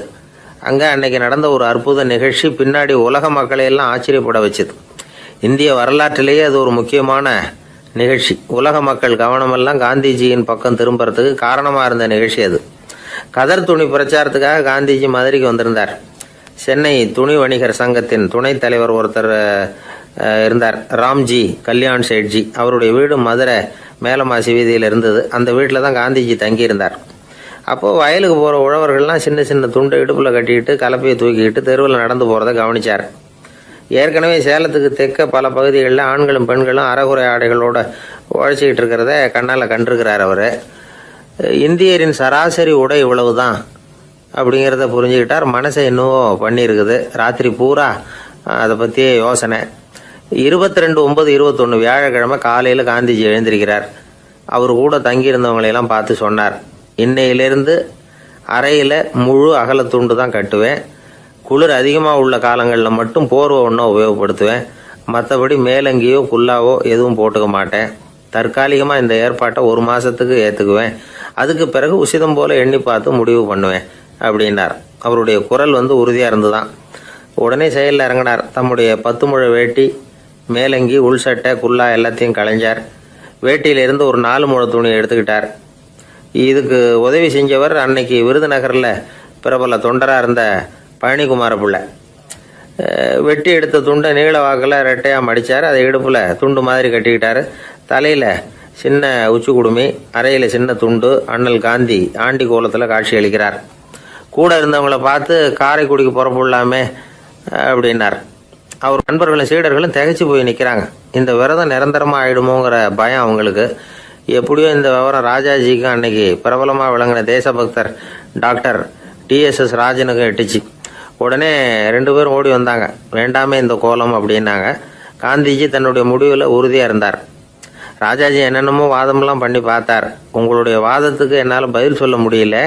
அங்க அன்னைக்கு நடந்த ஒரு அற்புத நிகழ்ச்சி பின்னாடி உலக மக்களை எல்லாம் ஆச்சரியப்பட வச்சுது. இந்திய வரலாற்றிலேயே அது ஒரு முக்கியமான நிகழ்ச்சி. உலக மக்கள் கவனமெல்லாம் காந்திஜியின் பக்கம் திரும்புறதுக்கு காரணமா இருந்த நிகழ்ச்சி அது. கதர் துணி பிரச்சாரத்துக்காக காந்திஜி மதுரைக்கு வந்திருந்தார். சென்னை துணி வணிகர் சங்கத்தின் துணைத் தலைவர் ஒருத்தர் இருந்தார், ராம்ஜி கல்யாண் சேட்ஜி. அவருடைய வீடு மதுரை மேலமாசி வீதியில் இருந்தது. அந்த வீட்டில் தான் காந்திஜி தங்கியிருந்தார். அப்போது வயலுக்கு போகிற உழவர்கள்லாம் சின்ன சின்ன துண்டை இடுப்பில் கட்டிக்கிட்டு கலப்பையை தூக்கிக்கிட்டு தெருவில் நடந்து போகிறத கவனிச்சார். ஏற்கனவே சேலத்துக்கு தெற்க பல பகுதிகளில் ஆண்களும் பெண்களும் அறகுறை ஆடைகளோட உழைச்சிக்கிட்டு இருக்கிறத கண்ணால் கண்டிருக்கிறார் அவர். இந்தியரின் சராசரி உடை இவ்வளவு தான் அப்படிங்கிறத புரிஞ்சுக்கிட்டார். மனசை இன்னும் பண்ணியிருக்குது. ராத்திரி பூரா அதை பற்றியே யோசனை. 22/9/21 வியாழக்கிழமை காலையில் காந்திஜி எழுந்திருக்கிறார். அவர் கூட தங்கியிருந்தவங்களையெல்லாம் பார்த்து சொன்னார், இன்னையிலிருந்து அறையில் முழு அகலத்துண்டு தான் கட்டுவேன். குளிர் அதிகமாக உள்ள காலங்களில் மட்டும் போர்வை ஒன்றும் உபயோகப்படுத்துவேன். மற்றபடி மேலங்கியோ குல்லாவோ எதுவும் போட்டுக்க மாட்டேன். தற்காலிகமாக இந்த ஏற்பாட்டை 1 மாதத்துக்கு ஏற்றுக்குவேன். அதுக்கு பிறகு உசிதம் போல எண்ணி பார்த்து முடிவு பண்ணுவேன் அப்படின்னார். அவருடைய குரல் உறுதியாக இருந்துதான். உடனே செயலில் இறங்கினார். தம்முடைய 10 முழ வேட்டி, மேலங்கி, உள் சட்டை, குல்லா எல்லாத்தையும் களைஞ்சார். வேட்டியிலிருந்து ஒரு 4 முழ துணியை எடுத்துக்கிட்டார். இதுக்கு உதவி செஞ்சவர் அன்னைக்கு விருதுநகரில் பிரபல தொண்டராக இருந்த பழனிக்குமார பிள்ளை. வெட்டி எடுத்த துண்டை நீள வாக்கில் ரெட்டையாக மடித்தார். அதை இடுப்பில் துண்டு மாதிரி கட்டிக்கிட்டார். தலையில் சின்ன உச்சி குடுமி, அறையில் சின்ன துண்டு. அண்ணல் காந்தி ஆண்டி கோலத்தில் காட்சி அளிக்கிறார். கூட இருந்தவங்கள பார்த்து காரைக்குடிக்கு புறப்படலாமே அப்படின்னார். அவர் நண்பர்களும் சீடர்களும் திகைச்சு போய் நிற்கிறாங்க. இந்த விரதம் நிரந்தரமாக ஆயிடுமோங்கிற பயம் அவங்களுக்கு. எப்படியோ இந்த விவரம் ராஜாஜிக்கும் அன்னைக்கு பிரபலமாக விளங்கின தேசபக்தர் டாக்டர் TSS ராஜனுக்கும் எட்டுச்சு. உடனே 2 பேரும் ஓடி வந்தாங்க. வேண்டாமே இந்த கோலம் அப்படின்னாங்க. காந்திஜி தன்னுடைய முடிவில் உறுதியாக இருந்தார். ராஜாஜி என்னென்னமோ வாதமெல்லாம் பண்ணி பார்த்தார். உங்களுடைய வாதத்துக்கு என்னால் பதில் சொல்ல முடியல,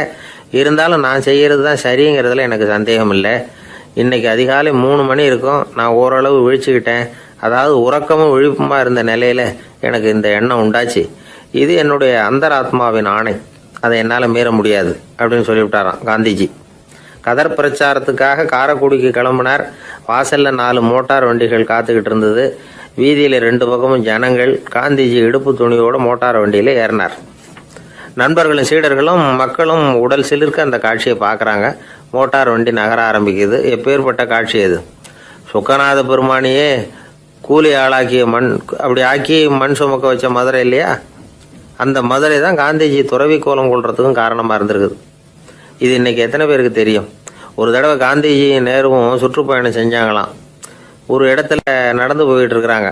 இருந்தாலும் நான் செய்கிறது தான் சரிங்கிறதுல எனக்கு சந்தேகம் இல்லை. இன்னைக்கு அதிகாலை 3 மணி இருக்கும். நான் ஓரளவு விழிச்சுக்கிட்டேன். அதாவது உறக்கமும் விழிப்புமா இருந்த நிலையில எனக்கு இந்த எண்ணம் உண்டாச்சு. இது என்னுடைய அந்தராத்மாவின் ஆணை, அதை என்னால் மீற முடியாது அப்படின்னு சொல்லிவிட்டாராம் காந்திஜி. கதர் பிரச்சாரத்துக்காக காரைக்குடிக்கு கிளம்பினார். வாசல்ல 4 மோட்டார் வண்டிகள் காத்துக்கிட்டு இருந்தது. வீதியில் 2 பக்கமும் ஜனங்கள். காந்திஜி இடுப்பு துணியோட மோட்டார் வண்டியில ஏறினார். நண்பர்களும் சீடர்களும் மக்களும் உடல் சிலிர்க்க அந்த காட்சியை பார்க்குறாங்க. மோட்டார் வண்டி நகர ஆரம்பிக்குது. எப்பேற்பட்ட காட்சி அது! சுக்கநாத பெருமானியே கூலி ஆளாக்கிய மண், அப்படி ஆக்கி மண் சுமக்க வச்ச மதுரை இல்லையா, அந்த மதுரை தான் காந்திஜி துறவி கோலம் கொள்றதுக்கும் காரணமாக இருந்திருக்குது. இது இன்னைக்கு எத்தனை பேருக்கு தெரியும்? ஒரு தடவை காந்திஜி நேருவும் சுற்றுப்பயணம் செஞ்சாங்களாம். ஒரு இடத்துல நடந்து போயிட்டு இருக்கிறாங்க.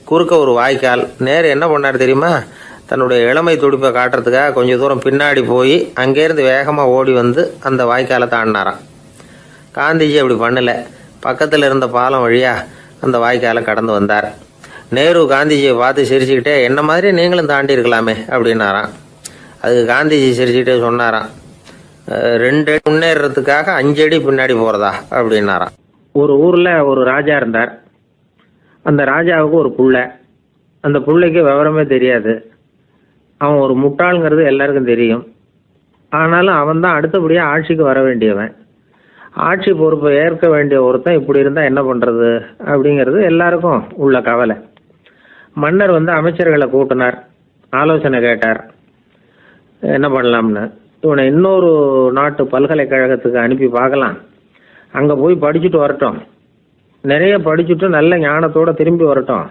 குறுக்க ஒரு வாய்க்கால். நேரு என்ன பண்ணார் தெரியுமா? தன்னுடைய இளமை துடிப்பை காட்டுறதுக்காக கொஞ்சம் தூரம் பின்னாடி போய் அங்கேருந்து வேகமாக ஓடி வந்து அந்த வாய்க்காலை தாண்டினாராம். காந்திஜி அப்படி பண்ணல. பக்கத்தில் இருந்த பாலம் வழியா அந்த வாய்க்காலை கடந்து வந்தார். நேரு காந்திஜியை பார்த்து சிரிச்சுக்கிட்டே, என்ன மாதிரி நீங்களும் தாண்டி இருக்கலாமே அப்படின்னாராம். அதுக்கு காந்திஜி சிரிச்சுக்கிட்டே சொன்னாராம், 2 அடி முன்னேறதுக்காக 5 அடி பின்னாடி போறதா அப்படின்னாராம். ஒரு ஊர்ல ஒரு ராஜா இருந்தார். அந்த ராஜாவுக்கு ஒரு புள்ள. அந்த புள்ளைக்கு விவரமே தெரியாது. அவன் ஒரு முட்டாளுங்கிறது எல்லாருக்கும் தெரியும். ஆனாலும் அவன் தான் அடுத்தபடியாக ஆட்சிக்கு வர வேண்டியவன். ஆட்சி பொறுப்பை ஏற்க வேண்டிய ஒருத்தன் இப்படி இருந்தால் என்ன பண்ணுறது அப்படிங்கிறது எல்லாருக்கும் உள்ள கவலை. மன்னர் அமைச்சர்களை கூட்டினார். ஆலோசனை கேட்டார், என்ன பண்ணலாம்னு. இவனை இன்னொரு நாட்டு பல்கலைக்கழகத்துக்கு அனுப்பி பார்க்கலாம். அங்கே போய் படிச்சுட்டு வரட்டும். நிறைய படிச்சுட்டு நல்ல ஞானத்தோடு திரும்பி வரட்டும்.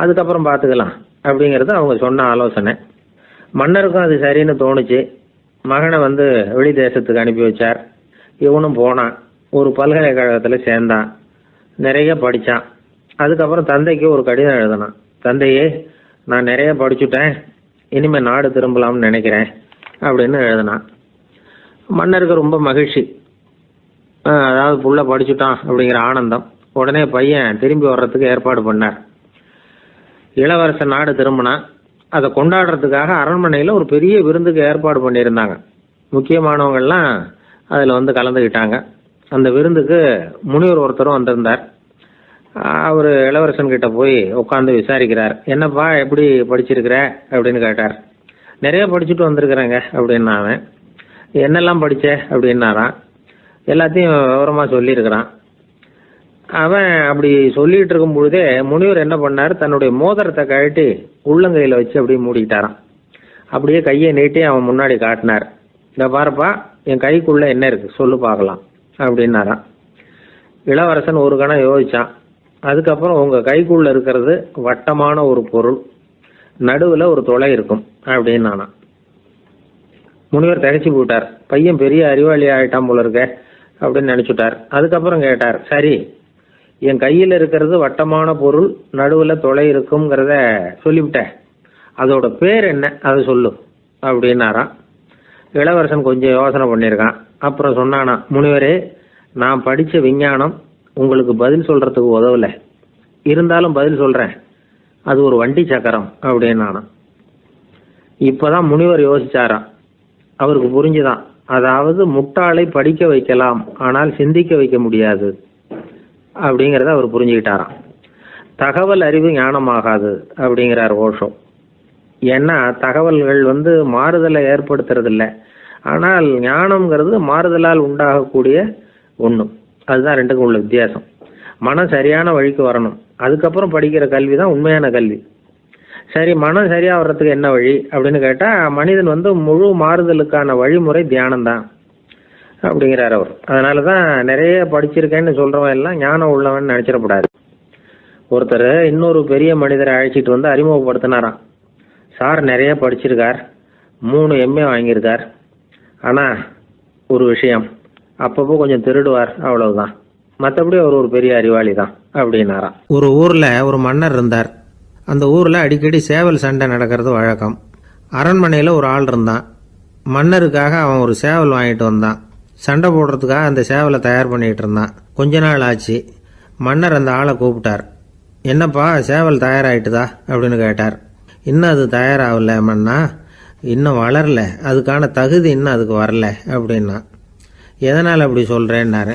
அதுக்கப்புறம் பார்த்துக்கலாம் அப்படிங்கிறது அவங்க சொன்ன ஆலோசனை. மன்னருக்கும் அது சரின்னு தோணுச்சு. மகனை வெளி தேசத்துக்கு அனுப்பி வச்சார். இவனும் போனான். ஒரு பல்கலைக்கழகத்தில் சேர்ந்தான். நிறைய படித்தான். அதுக்கப்புறம் தந்தைக்கு ஒரு கடிதம் எழுதினான். தந்தையே, நான் நிறைய படிச்சுட்டேன், இனிமேல் நாடு திரும்பலாம்னு நினைக்கிறேன் அப்படின்னு எழுதினான். மன்னருக்கு ரொம்ப மகிழ்ச்சி. அதாவது புள்ள படிச்சுட்டான் அப்படிங்கிற ஆனந்தம். உடனே பையன் திரும்பி வர்றதுக்கு ஏற்பாடு பண்ணார். இளவரசன் நாடு திரும்பினான். அதை கொண்டாடுறதுக்காக அரண்மனையில் ஒரு பெரிய விருந்துக்கு ஏற்பாடு பண்ணியிருந்தாங்க. முக்கியமானவங்கள்லாம் அதில் கலந்துக்கிட்டாங்க. அந்த விருந்துக்கு முனிவர் ஒருத்தரும் வந்திருந்தார். அவர் இளவரசன் கிட்ட போய் உட்காந்து விசாரிக்கிறார். என்னப்பா, எப்படி படிச்சிருக்கிற அப்படின்னு கேட்டார். நிறைய படிச்சுட்டு வந்திருக்கிறேங்க அப்படின்னா அவன். என்னெல்லாம் படித்த அப்படின்னாரான். எல்லாத்தையும் விவரமாக சொல்லியிருக்கிறான். அவன் அப்படி சொல்லிட்டு இருக்கும் பொழுதே முனிவர் என்ன பண்ணார், தன்னுடைய மோதிரத்தை கழட்டி உள்ளங்கையில் வச்சு அப்படியே மூடிக்கிட்டாரான். அப்படியே கையை நீட்டி அவன் முன்னாடி காட்டினார். இந்த பாருப்பா, என் கைக்குள்ள என்ன இருக்கு சொல்லு பார்க்கலாம் அப்படின்னாரான். இளவரசன் ஒரு கணம் யோசிச்சான். அதுக்கப்புறம் உங்கள் கைக்குள்ள இருக்கிறது வட்டமான ஒரு பொருள், நடுவில் ஒரு துளை இருக்கும் அப்படின்னு நானான். முனிவர் திகைச்சு போட்டார். பையன் பெரிய அறிவாளி ஆகிட்டான் போல இருக்க அப்படின்னு நினச்சிட்டார். அதுக்கப்புறம் கேட்டார், சரி, என் கையில் இருக்கிறது வட்டமான பொருள், நடுவில் துளை இருக்குங்கிறத சொல்லிவிட்டேன், அதோட பேர் என்ன, அதை சொல்லு அப்படின்னாரான். இளவரசன் கொஞ்சம் யோசனை பண்ணியிருக்கான். அப்புறம் சொன்னானா, முனிவரே, நான் படித்த விஞ்ஞானம் உங்களுக்கு பதில் சொல்கிறதுக்கு உதவலை, இருந்தாலும் பதில் சொல்கிறேன், அது ஒரு வண்டி சக்கரம் அப்படின்னானா. இப்போதான் முனிவர் யோசிச்சாராம். அவருக்கு புரிஞ்சுதான், அதாவது முட்டாளை படிக்க வைக்கலாம், ஆனால் சிந்திக்க வைக்க முடியாது அப்படிங்கிறத அவர் புரிஞ்சுக்கிட்டாராம். தகவல் அறிவு ஞானமாகாது அப்படிங்கிறார் ஓஷோ. ஏன்னா தகவல்கள் மாறுதலை ஏற்படுத்துறதில்லை, ஆனால் ஞானம்ங்கிறது மாறுதலால் உண்டாகக்கூடிய ஒன்று. அதுதான் ரெண்டுக்கும் உள்ள வித்தியாசம். மனம் சரியான வழிக்கு வரணும், அதுக்கப்புறம் படிக்கிற கல்வி தான் உண்மையான கல்வி. சரி, மனம் சரியா வர்றதுக்கு என்ன வழி அப்படின்னு கேட்டால், மனிதன் முழு மாறுதலுக்கான வழிமுறை தியானம்தான் அப்படிங்கிறார் அவர். அதனால தான் நிறைய படிச்சிருக்கேன்னு சொல்கிறவன் எல்லாம் ஞானம் உள்ளவன் நினச்சிடக்கூடாது. ஒருத்தர் இன்னொரு பெரிய மனிதரை அழைச்சிட்டு அறிமுகப்படுத்தினாராம். சார் நிறைய படிச்சிருக்கார், 3 MA வாங்கியிருக்கார், ஆனால் ஒரு விஷயம், அப்பப்போ கொஞ்சம் திருடுவார், அவ்வளவுதான், மற்றபடி அவர் ஒரு பெரிய அறிவாளி தான் அப்படின்னாராம். ஒரு ஊரில் ஒரு மன்னர் இருந்தார். அந்த ஊரில் அடிக்கடி சேவல் சண்டை நடக்கிறது வழக்கம். அரண்மனையில் ஒரு ஆள் இருந்தான். மன்னருக்காக அவன் ஒரு சேவல் வாங்கிட்டு வந்தான். சண்டை போடுறதுக்காக அந்த சேவலை தயார் பண்ணிகிட்டு இருந்தான். கொஞ்ச நாள் ஆச்சு. மன்னர் அந்த ஆளை கூப்பிட்டார். என்னப்பா சேவல் தயாராகிட்டுதா அப்படின்னு கேட்டார். இன்னும் அது தயாராகல மன்னா, இன்னும் வளரல, அதுக்கான தகுதி இன்னும் அதுக்கு வரல அப்படின்னா. எதனால் அப்படி சொல்கிறேன்னாரு.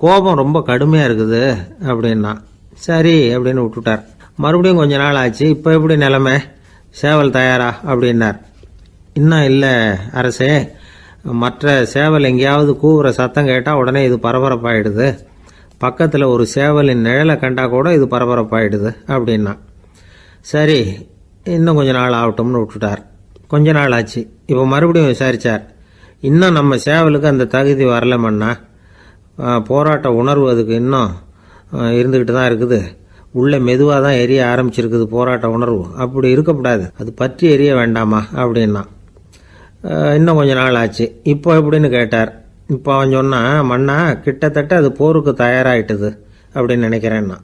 கோபம் ரொம்ப கடுமையாக இருக்குது அப்படின்னா. சரி அப்படின்னு விட்டுட்டார். மறுபடியும் கொஞ்ச நாள் ஆச்சு. இப்போ எப்படி நிலைமை, சேவல் தயாரா அப்படின்னார். இன்னும் இல்லை அரசே, மற்ற சேவல் எங்கேயாவது கூவுற சத்தம் கேட்டால் உடனே இது பரபரப்பாயிடுது, பக்கத்தில் ஒரு சேவலின் நிழலை கண்டா கூட இது பரபரப்பாயிடுது அப்படின்னா. சரி இன்னும் கொஞ்ச நாள் ஆகட்டும்னு விட்டுட்டார். கொஞ்ச நாள் ஆச்சு. இப்போ மறுபடியும் விசாரித்தார். இன்னும் நம்ம சேவலுக்கு அந்த தகுதி வரலமன்னா, போராட்ட உணர்வு அதுக்கு இன்னும் இருந்துக்கிட்டு தான் இருக்குது, உள்ளே மெதுவாக தான் எரிய ஆரம்பிச்சிருக்குது போராட்ட உணர்வு, அப்படி இருக்கக்கூடாது, அது பற்றி எரிய வேண்டாமா அப்படின்னா. இன்னும் கொஞ்ச நாள் ஆச்சு. இப்போ எப்படின்னு கேட்டார். இப்போ அவன் சொன்னான், மன்னா கிட்டத்தட்ட அது போருக்கு தயாராகிட்டுது அப்படின்னு நினைக்கிறேன்னா.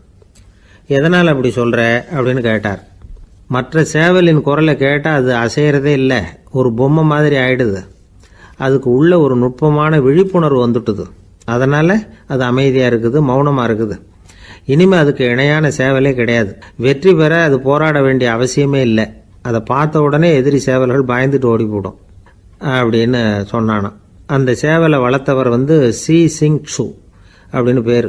எதனால் அப்படி சொல்கிற அப்படின்னு கேட்டார். மற்ற சேவலின் குரலை கேட்டால் அது அசைகிறதே இல்லை, ஒரு பொம்மை மாதிரி ஆயிடுது, அதுக்கு உள்ள ஒரு நுட்பமான விழிப்புணர்வு வந்துட்டுது, அதனால் அது அமைதியாக இருக்குது, மௌனமாக இருக்குது. இனிமேல் அதுக்கு இணையான சேவலே கிடையாது. வெற்றி பெற அது போராட வேண்டிய அவசியமே இல்லை, அதை பார்த்த உடனே எதிரி சேவல்கள் பயந்துட்டு ஓடி போடும் அப்படின்னு சொன்னானான். அந்த சேவலை வளர்த்தவர் சி சிங் சு அப்படின்னு பேர்.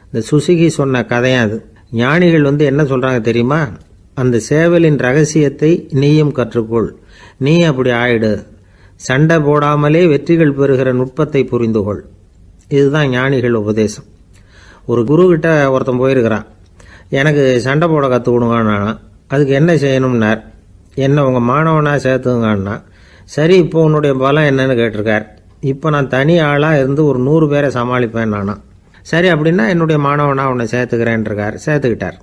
இந்த சுசுகி சொன்ன கதையும் அது. ஞானிகள் என்ன சொல்கிறாங்க தெரியுமா, அந்த சேவலின் ரகசியத்தை நீயும் கற்றுக்கொள், நீ அப்படி ஆயிடு, சண்டை போடாமலே வெற்றிகள் பெறுகிற நுட்பத்தை புரிந்துகொள். இதுதான் ஞானிகள் உபதேசம். ஒரு குருக்கிட்ட ஒருத்தன் போயிருக்கிறான். எனக்கு சண்டை போட கற்றுக் கொடுங்கண்ணா. அதுக்கு என்ன செய்யணும்னார். என்ன உங்கள் மாணவனாக சேர்த்துங்கண்ணா. சரி இப்போ உன்னுடைய பலம் என்னன்னு கேட்டிருக்கார். இப்போ நான் தனி ஆளாக இருந்து ஒரு 100 பேரை சமாளிப்பேன் நானா. சரி அப்படின்னா என்னுடைய மாணவனாக உன்னை சேர்த்துக்கிறேன்ருக்கார். சேர்த்துக்கிட்டார்.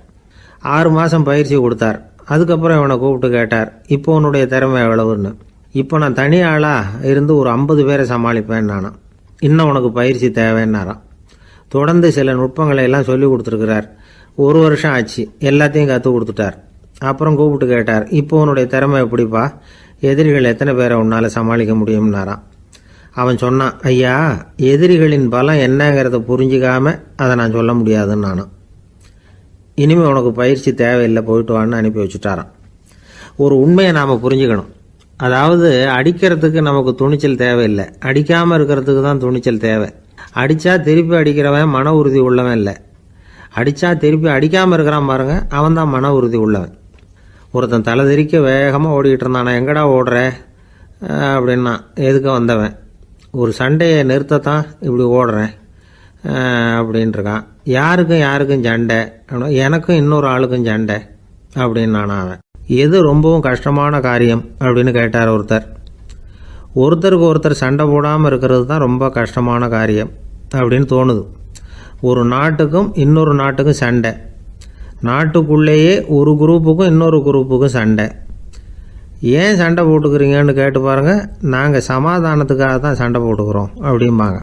6 மாதம் பயிற்சி கொடுத்தார். அதுக்கப்புறம் இவனை கூப்பிட்டு கேட்டார், இப்போ உன்னுடைய திறமை எவ்வளவுன்னு. இப்போ நான் தனி ஆளாக இருந்து ஒரு 50 பேரை சமாளிப்பேன் நானா. இன்னும் உனக்கு பயிற்சி தேவைன்னாராம். தொடர்ந்து சில நுட்பங்களை எல்லாம் சொல்லி கொடுத்துருக்கிறார். 1 வருஷம் ஆச்சு. எல்லாத்தையும் கற்றுக் கொடுத்துட்டார். அப்புறம் கூப்பிட்டு கேட்டார், இப்போ உன்னுடைய திறமை எப்படிப்பா, எதிரிகள் எத்தனை பேரை உன்னால் சமாளிக்க முடியும்னாராம். அவன் சொன்னான், ஐயா எதிரிகளின் பலம் என்னங்கிறத புரிஞ்சிக்காம அதை நான் சொல்ல முடியாதுன்னு நானும். இனிமேல் உனக்கு பயிற்சி தேவையில்லை, போயிட்டு வான்னு அனுப்பி வச்சுட்டாரான். ஒரு உண்மையை நாம் புரிஞ்சுக்கணும். அதாவது அடிக்கிறதுக்கு நமக்கு துணிச்சல் தேவையில்லை, அடிக்காமல் இருக்கிறதுக்கு தான் துணிச்சல் தேவை. அடித்தா திருப்பி அடிக்கிறவன் மன உறுதி உள்ளவன் இல்லை, அடித்தா திருப்பி அடிக்காமல் இருக்கிறான் பாருங்க, அவன் தான் மன உறுதி உள்ளவன். ஒருத்தன் தலை திரிக்க வேகமாக ஓடிக்கிட்டு இருந்தான். நான் எங்கடா ஓடுற அப்படின்னா, எதுக்க வந்தவன், ஒரு சண்டையை நிறுத்தத்தான் இப்படி ஓடுறேன் அப்படின்ட்டுருக்கான். யாருக்கும் சண்டை, எனக்கும் இன்னொரு ஆளுக்கும் சண்டை அப்படின்னு நானா. அவன் எது ரொம்பவும் கஷ்டமான காரியம் அப்படின்னு கேட்டார் ஒருத்தர். ஒருத்தருக்கு ஒருத்தர் சண்டை போடாமல் இருக்கிறது தான் ரொம்ப கஷ்டமான காரியம் அப்படின்னு தோணுது. ஒரு நாட்டுக்கும் இன்னொரு நாட்டுக்கும் சண்டை, நாட்டுக்குள்ளேயே ஒரு குரூப்புக்கும் இன்னொரு குரூப்புக்கும் சண்டை. ஏன் சண்டை போட்டுக்கிறீங்கன்னு கேட்டு பாருங்கள். நாங்கள் சமாதானத்துக்காக தான் சண்டை போட்டுக்கிறோம் அப்படிம்பாங்க.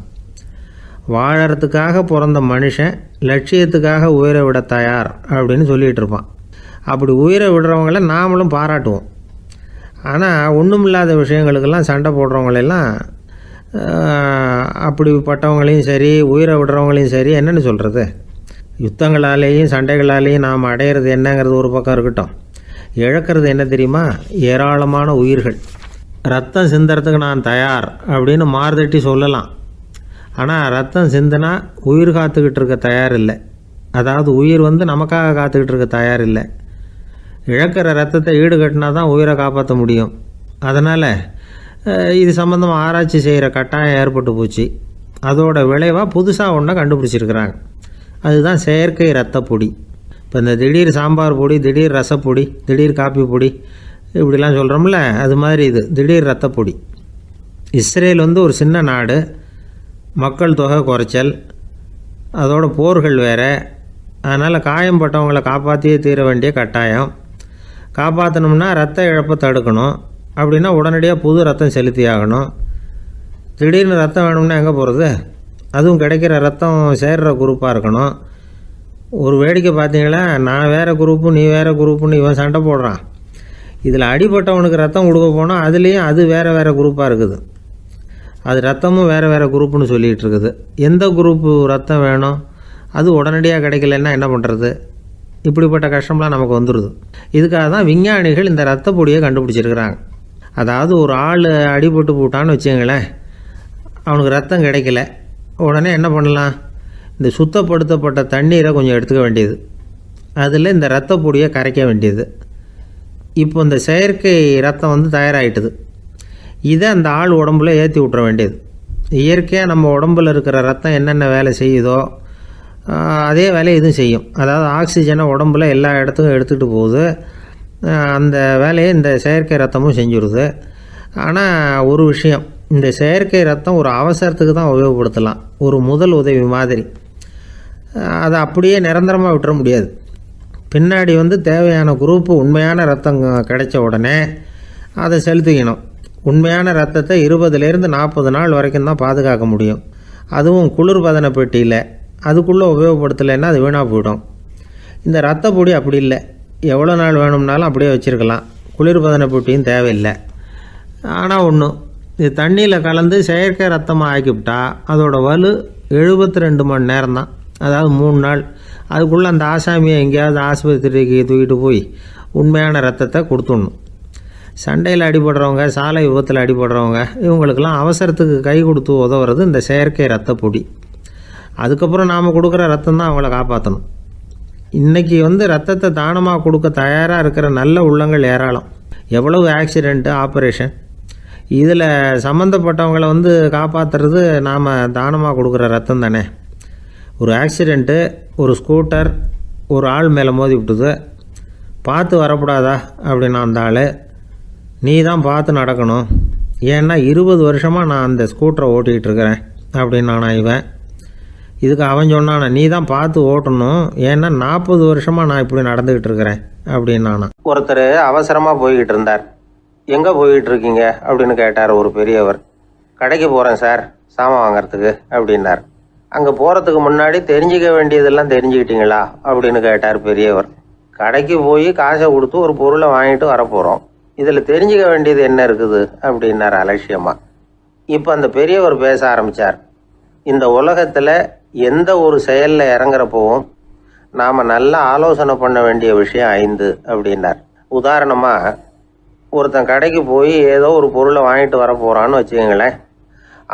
வாழறதுக்காக பிறந்த மனுஷன் லட்சியத்துக்காக உயிரை விட தயார் அப்படின்னு சொல்லிகிட்டு இருப்பான். அப்படி உயிரை விடுறவங்கள நாமளும் பாராட்டுவோம். ஆனால் ஒன்றுமில்லாத விஷயங்களுக்கெல்லாம் சண்டை போடுறவங்களெல்லாம், அப்படிப்பட்டவங்களையும் சரி உயிரை விடுறவங்களையும் சரி என்னென்னு சொல்கிறது, யுத்தங்களாலேயும் சண்டைகளாலேயும் நாம் அடையிறது என்னங்கிறது ஒரு பக்கம் இருக்கட்டும், இழக்கிறது என்ன தெரியுமா, ஏராளமான உயிர்கள். ரத்தம் சிந்துறதுக்கு நான் தயார் அப்படின்னு மார்தட்டி சொல்லலாம். ஆனால் ரத்தம் சிந்தினா உயிர் காத்துக்கிட்டு இருக்க தயார் இல்லை. அதாவது உயிர் நமக்காக காத்துக்கிட்டு இருக்க தயார் இல்லை. இழக்கிற ரத்தத்தை ஈடுகட்டினா தான் உயிரை காப்பாற்ற முடியும். அதனால் இது சம்மந்தமாக ஆராய்ச்சி செய்கிற கட்டாயம் ஏற்பட்டு போச்சு. அதோட விளைவாக புதுசாக ஒன்றை கண்டுபிடிச்சிருக்கிறாங்க. அதுதான் செயற்கை ரத்த பொடி. இப்போ இந்த திடீர் சாம்பார் பொடி, திடீர் ரசப்பொடி, திடீர் காப்பி பொடி இப்படிலாம் சொல்கிறோம்ல, அது மாதிரி இது திடீர் ரத்த பொடி. இஸ்ரேல் ஒரு சின்ன நாடு, மக்கள் தொகை குறைச்சல், அதோட போர்கள் வேறு. அதனால் காயம்பட்டவங்களை காப்பாற்றியே தீர வேண்டிய கட்டாயம். காப்பாற்றணும்னா ரத்த இழப்பை தடுக்கணும். அப்படின்னா உடனடியாக புது ரத்தம் செலுத்தி ஆகணும். திடீர்னு ரத்தம் வேணும்னா எங்கே போகிறது? அதுவும் கிடைக்கிற ரத்தம் சேர்கிற குரூப்பாக இருக்கணும். ஒரு வேடிக்கை பார்த்தீங்களா, நான் வேறு குரூப்பு நீ வேறு குரூப்புன்னு இவன் சண்டை போடுறான். இதில் அடிபட்டவனுக்கு ரத்தம் கொடுக்க போனால் அதுலேயும் அது வேறு குரூப்பாக இருக்குது. அது ரத்தமும் வேறு வேறு குரூப்புன்னு சொல்லிகிட்டு இருக்குது. எந்த குரூப்பு ரத்தம் வேணும், அது உடனடியாக கிடைக்கலன்னா என்ன பண்ணுறது? இப்படிப்பட்ட கஷ்டம்லாம் நமக்கு வந்துடுது. இதுக்காக தான் விஞ்ஞானிகள் இந்த ரத்த பொடியை கண்டுபிடிச்சிருக்கிறாங்க. அதாவது ஒரு ஆள் அடிபட்டு போட்டான்னு வச்சுங்களேன், அவனுக்கு ரத்தம் கிடைக்கல, உடனே என்ன பண்ணலாம்? இந்த சுத்தப்படுத்தப்பட்ட தண்ணீரை கொஞ்சம் எடுத்துக்க வேண்டியது, அதில் இந்த ரத்த பொடியை கரைக்க வேண்டியது. இப்போ இந்த செயற்கை ரத்தம் வந்து தயாராகிட்டுது. இதை அந்த ஆள் உடம்புல ஏற்றி விட்ற வேண்டியது. இயற்கையாக நம்ம உடம்பில் இருக்கிற ரத்தம் என்னென்ன வேலை செய்யுதோ அதே வேலையை இதுவும் செய்யும். அதாவது ஆக்சிஜனை உடம்புல எல்லா இடத்துக்கும் எடுத்துகிட்டு போகுது. அந்த வேலையை இந்த செயற்கை ரத்தமும் செஞ்சுருது. ஆனால் ஒரு விஷயம், இந்த செயற்கை ரத்தம் ஒரு அவசரத்துக்கு தான் உபயோகப்படுத்தலாம், ஒரு முதல் உதவி மாதிரி. அதை அப்படியே நிரந்தரமாக விட்டுற முடியாது. பின்னாடி வந்து தேவையான குரூப்பு உண்மையான ரத்தம் கிடைச்ச உடனே அதை செலுத்திக்கணும். உண்மையான ரத்தத்தை 20லேருந்து 40 நாள் வரைக்கும் தான் பாதுகாக்க முடியும். அதுவும் குளிர்பதன பெட்டியில். அதுக்குள்ளே உபயோகப்படுத்தலைன்னா அது வீணாக போயிடும். இந்த ரத்த பொடி அப்படி இல்லை, எவ்வளோ நாள் வேணும்னாலும் அப்படியே வச்சுருக்கலாம், குளிர்பதன பெட்டியும் தேவையில்லை. ஆனால் ஒன்று, இது தண்ணியில் கலந்து செயற்கை ரத்தமாக ஆக்கிவிட்டா அதோட வலு 72 மணி நேரம் தான், அதாவது 3 நாள். அதுக்குள்ளே அந்த ஆசாமியை எங்கேயாவது ஆஸ்பத்திரிக்கு தூக்கிட்டு போய் உண்மையான ரத்தத்தை கொடுத்துடணும். சண்டையில் அடிபடுறவங்க, சாலை விபத்தில் அடிபடுறவங்க, இவங்களுக்கெல்லாம் அவசரத்துக்கு கை கொடுத்து உதவுறது இந்த செயற்கை ரத்த பொடி. அதுக்கப்புறம் நாம் கொடுக்குற ரத்தம் தான் அவங்கள காப்பாற்றணும். இன்றைக்கி வந்து ரத்தத்தை தானமாக கொடுக்க தயாராக இருக்கிற நல்ல உள்ளங்கள் ஏராளம். எவ்வளவு ஆக்சிடெண்ட்டு, ஆப்ரேஷன், இதில் சம்மந்தப்பட்டவங்களை வந்து காப்பாற்றுறது நாம் தானமாக கொடுக்குற ரத்தம் தானே. ஒரு ஆக்சிடெண்ட்டு, ஒரு ஸ்கூட்டர் ஒரு ஆள் மேலே மோதி விட்டுது, பார்த்து வரக்கூடாதா அப்படின்னா அந்த ஆள், நீ தான் பார்த்து நடக்கணும், ஏன்னா 20 வருஷமாக நான் அந்த ஸ்கூட்டரை ஓட்டிகிட்டு இருக்கிறேன் அப்படின்னானா இவன். இதுக்கு அவன் சொன்னானா, நீ தான் பார்த்து ஓட்டணும், ஏன்னா 40 வருஷமாக நான் இப்படி நடந்துக்கிட்டு இருக்கிறேன் அப்படின்னானா. ஒருத்தர் அவசரமாக போய்கிட்டு இருந்தார். எங்கே போய்கிட்டு இருக்கீங்க அப்படின்னு கேட்டார் ஒரு பெரியவர். கடைக்கு போகிறேன் சார், சாமான் வாங்கிறதுக்கு அப்படின்னார். அங்கே போகிறதுக்கு முன்னாடி தெரிஞ்சிக்க வேண்டியதெல்லாம் தெரிஞ்சுக்கிட்டீங்களா அப்படின்னு கேட்டார் பெரியவர். கடைக்கு போய் காசை கொடுத்து ஒரு பொருளை வாங்கிட்டு வரப்போகிறோம், இதில் தெரிஞ்சிக்க வேண்டியது என்ன இருக்குது அப்படின்னார் அலட்சியமாக. இப்போ அந்த பெரியவர் பேச ஆரம்பித்தார். இந்த உலகத்தில் எந்த ஒரு செயலில் இறங்குறப்பவும் நாம் நல்லா ஆலோசனை பண்ண வேண்டிய விஷயம் 5 அப்படின்னார். உதாரணமாக, ஒருத்தன் கடைக்கு போய் ஏதோ ஒரு பொருளை வாங்கிட்டு வர போகிறான்னு வச்சுக்கோங்களேன்.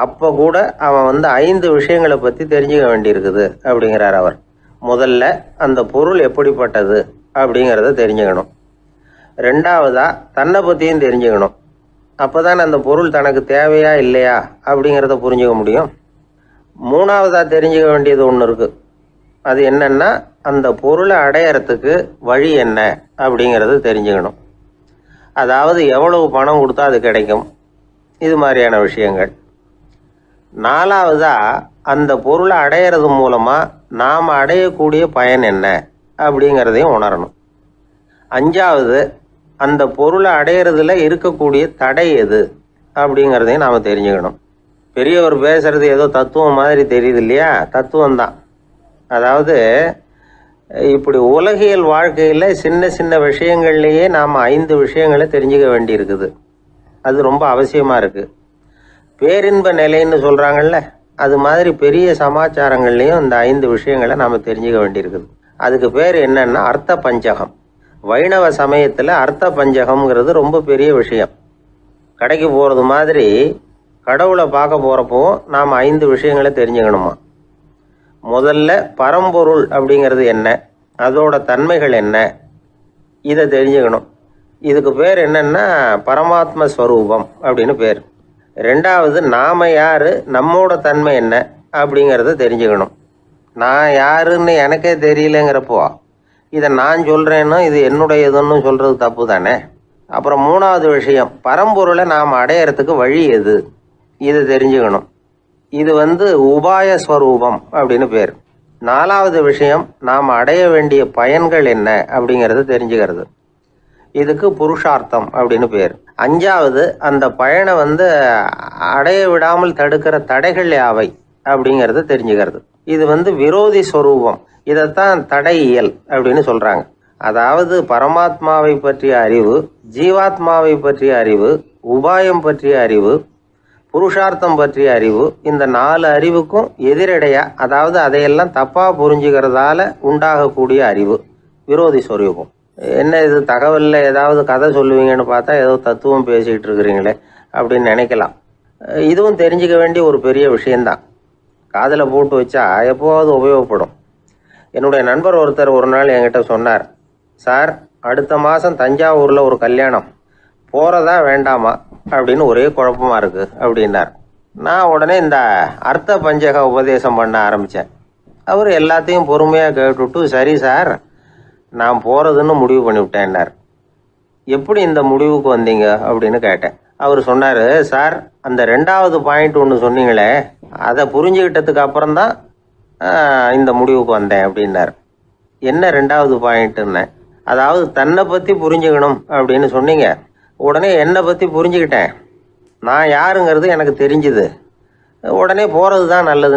அப்போ கூட அவன் வந்து 5 விஷயங்களை பற்றி தெரிஞ்சுக்க வேண்டியிருக்குது அப்படிங்கிறார் அவர். முதல்ல அந்த பொருள் எப்படிப்பட்டது அப்படிங்கிறத தெரிஞ்சுக்கணும். ரெண்டாவதாக தன்னை பற்றியும் தெரிஞ்சுக்கணும். அப்போ தான் அந்த பொருள் தனக்கு தேவையா இல்லையா அப்படிங்கிறத புரிஞ்சுக்க முடியும். மூணாவதாக தெரிஞ்சுக்க வேண்டியது ஒன்று இருக்குது. அது என்னென்னா, அந்த பொருளை அடையறதுக்கு வழி என்ன அப்படிங்கிறது தெரிஞ்சுக்கணும். அதாவது எவ்வளவு பணம் கொடுத்தா அது கிடைக்கும், இது மாதிரியான விஷயங்கள். நாலாவதாக அந்த பொருளை அடையிறது மூலமாக நாம் அடையக்கூடிய பயன் என்ன அப்படிங்கிறதையும் உணரணும். அஞ்சாவது, அந்த பொருளை அடையிறதுல இருக்கக்கூடிய தடை எது அப்படிங்கிறதையும் நாம் தெரிஞ்சுக்கணும். பெரியவர் பேசுறது ஏதோ தத்துவம் மாதிரி தெரியுது இல்லையா? தத்துவம்தான். அதாவது இப்படி உலகியல் வாழ்க்கையில் சின்ன சின்ன விஷயங்கள்லேயே நாம் 5 விஷயங்களை தெரிஞ்சுக்க வேண்டி இருக்குது. அது ரொம்ப அவசியமாக இருக்குது. பேரின்ப நிலைன்னு சொல்கிறாங்கல்ல, அது மாதிரி பெரிய சமாச்சாரங்கள்லேயும் இந்த 5 விஷயங்களை நாம் தெரிஞ்சுக்க வேண்டியிருக்குது. அதுக்கு பேர் என்னன்னா அர்த்த பஞ்சகம். வைணவ சமயத்தில் அர்த்த பஞ்சகம்ங்கிறது ரொம்ப பெரிய விஷயம். கடைக்கு போகிறது மாதிரி கடவுளை பார்க்க போகிறப்போ நாம் 5 விஷயங்களை தெரிஞ்சுக்கணுமா. முதல்ல பரம்பொருள் அப்படிங்கிறது என்ன, அதோட தன்மைகள் என்ன, இதை தெரிஞ்சுக்கணும். இதுக்கு பேர் என்னன்னா பரமாத்ம ஸ்வரூபம் அப்படின்னு பேர். ரெண்டாவது, நாம் யார், நம்மோட தன்மை என்ன அப்படிங்கிறத தெரிஞ்சுக்கணும். நான் யாருன்னு எனக்கே தெரியலங்கிறப்போ இதை நான் சொல்கிறேன்னு இது என்னுடையதுன்னு சொல்கிறது தப்பு தானே. அப்புறம் மூணாவது விஷயம், பரம்பொருளை நாம் அடையிறதுக்கு வழி எது, இதை தெரிஞ்சுக்கணும். இது உபாய ஸ்வரூபம் அப்படின்னு பேர். நாலாவது விஷயம், நாம் அடைய வேண்டிய பயன்கள் என்ன அப்படிங்கிறத தெரிஞ்சுக்கிறது. இதுக்கு புருஷார்த்தம் அப்படின்னு பேர். அஞ்சாவது, அந்த பயனை அடைய விடாமல் தடுக்கிற தடைகள் யாவை அப்படிங்கிறத தெரிஞ்சுக்கிறது. இது விரோதி ஸ்வரூபம். இதைத்தான் தடையியல் அப்படின்னு சொல்கிறாங்க. அதாவது பரமாத்மாவை பற்றிய அறிவு, ஜீவாத்மாவை பற்றிய அறிவு, உபாயம் பற்றிய அறிவு, புருஷார்த்தம் பற்றிய அறிவு, இந்த 4 அறிவுக்கும் எதிரடையா, அதாவது அதையெல்லாம் தப்பாக புரிஞ்சுக்கிறதால உண்டாகக்கூடிய அறிவு விரோதி சொரூபம். என்ன இது தகவலில் ஏதாவது கதை சொல்லுவீங்கன்னு பார்த்தா ஏதோ தத்துவம் பேசிக்கிட்டு இருக்கிறீங்களே அப்படின்னு நினைக்கலாம். இதுவும் தெரிஞ்சுக்க வேண்டிய ஒரு பெரிய விஷயந்தான். காதில் போட்டு வச்சா எப்போவாவது உபயோகப்படும். என்னுடைய நண்பர் ஒருத்தர் ஒரு நாள் என்கிட்ட சொன்னார், சார் அடுத்த மாதம் தஞ்சாவூரில் ஒரு கல்யாணம், போகிறதா வேண்டாமா அப்படின்னு ஒரே குழப்பமாக இருக்குது அப்படின்னார். நான் உடனே இந்த அர்த்த பஞ்சக உபதேசம் பண்ண ஆரம்பித்தேன். அவர் எல்லாத்தையும் பொறுமையாக கேட்டுவிட்டு, சரி சார் நான் போகிறதுன்னு முடிவு பண்ணிவிட்டேன்னார். எப்படி இந்த முடிவுக்கு வந்தீங்க அப்படின்னு கேட்டேன். அவர் சொன்னார், சார் அந்த 2வது பாயிண்ட் ஒன்று சொன்னீங்களே, அதை புரிஞ்சுக்கிட்டதுக்கு அப்புறம்தான் இந்த முடிவுக்கு வந்தேன் அப்படின்னார். என்ன 2வது பாயிண்ட்டுன்னு? அதாவது தன்னை பற்றி புரிஞ்சுக்கணும் அப்படின்னு சொன்னீங்க. உடனே என்னை பற்றி புரிஞ்சுக்கிட்டேன், நான் யாருங்கிறது எனக்கு தெரிஞ்சுது, உடனே போகிறது தான் நல்லது.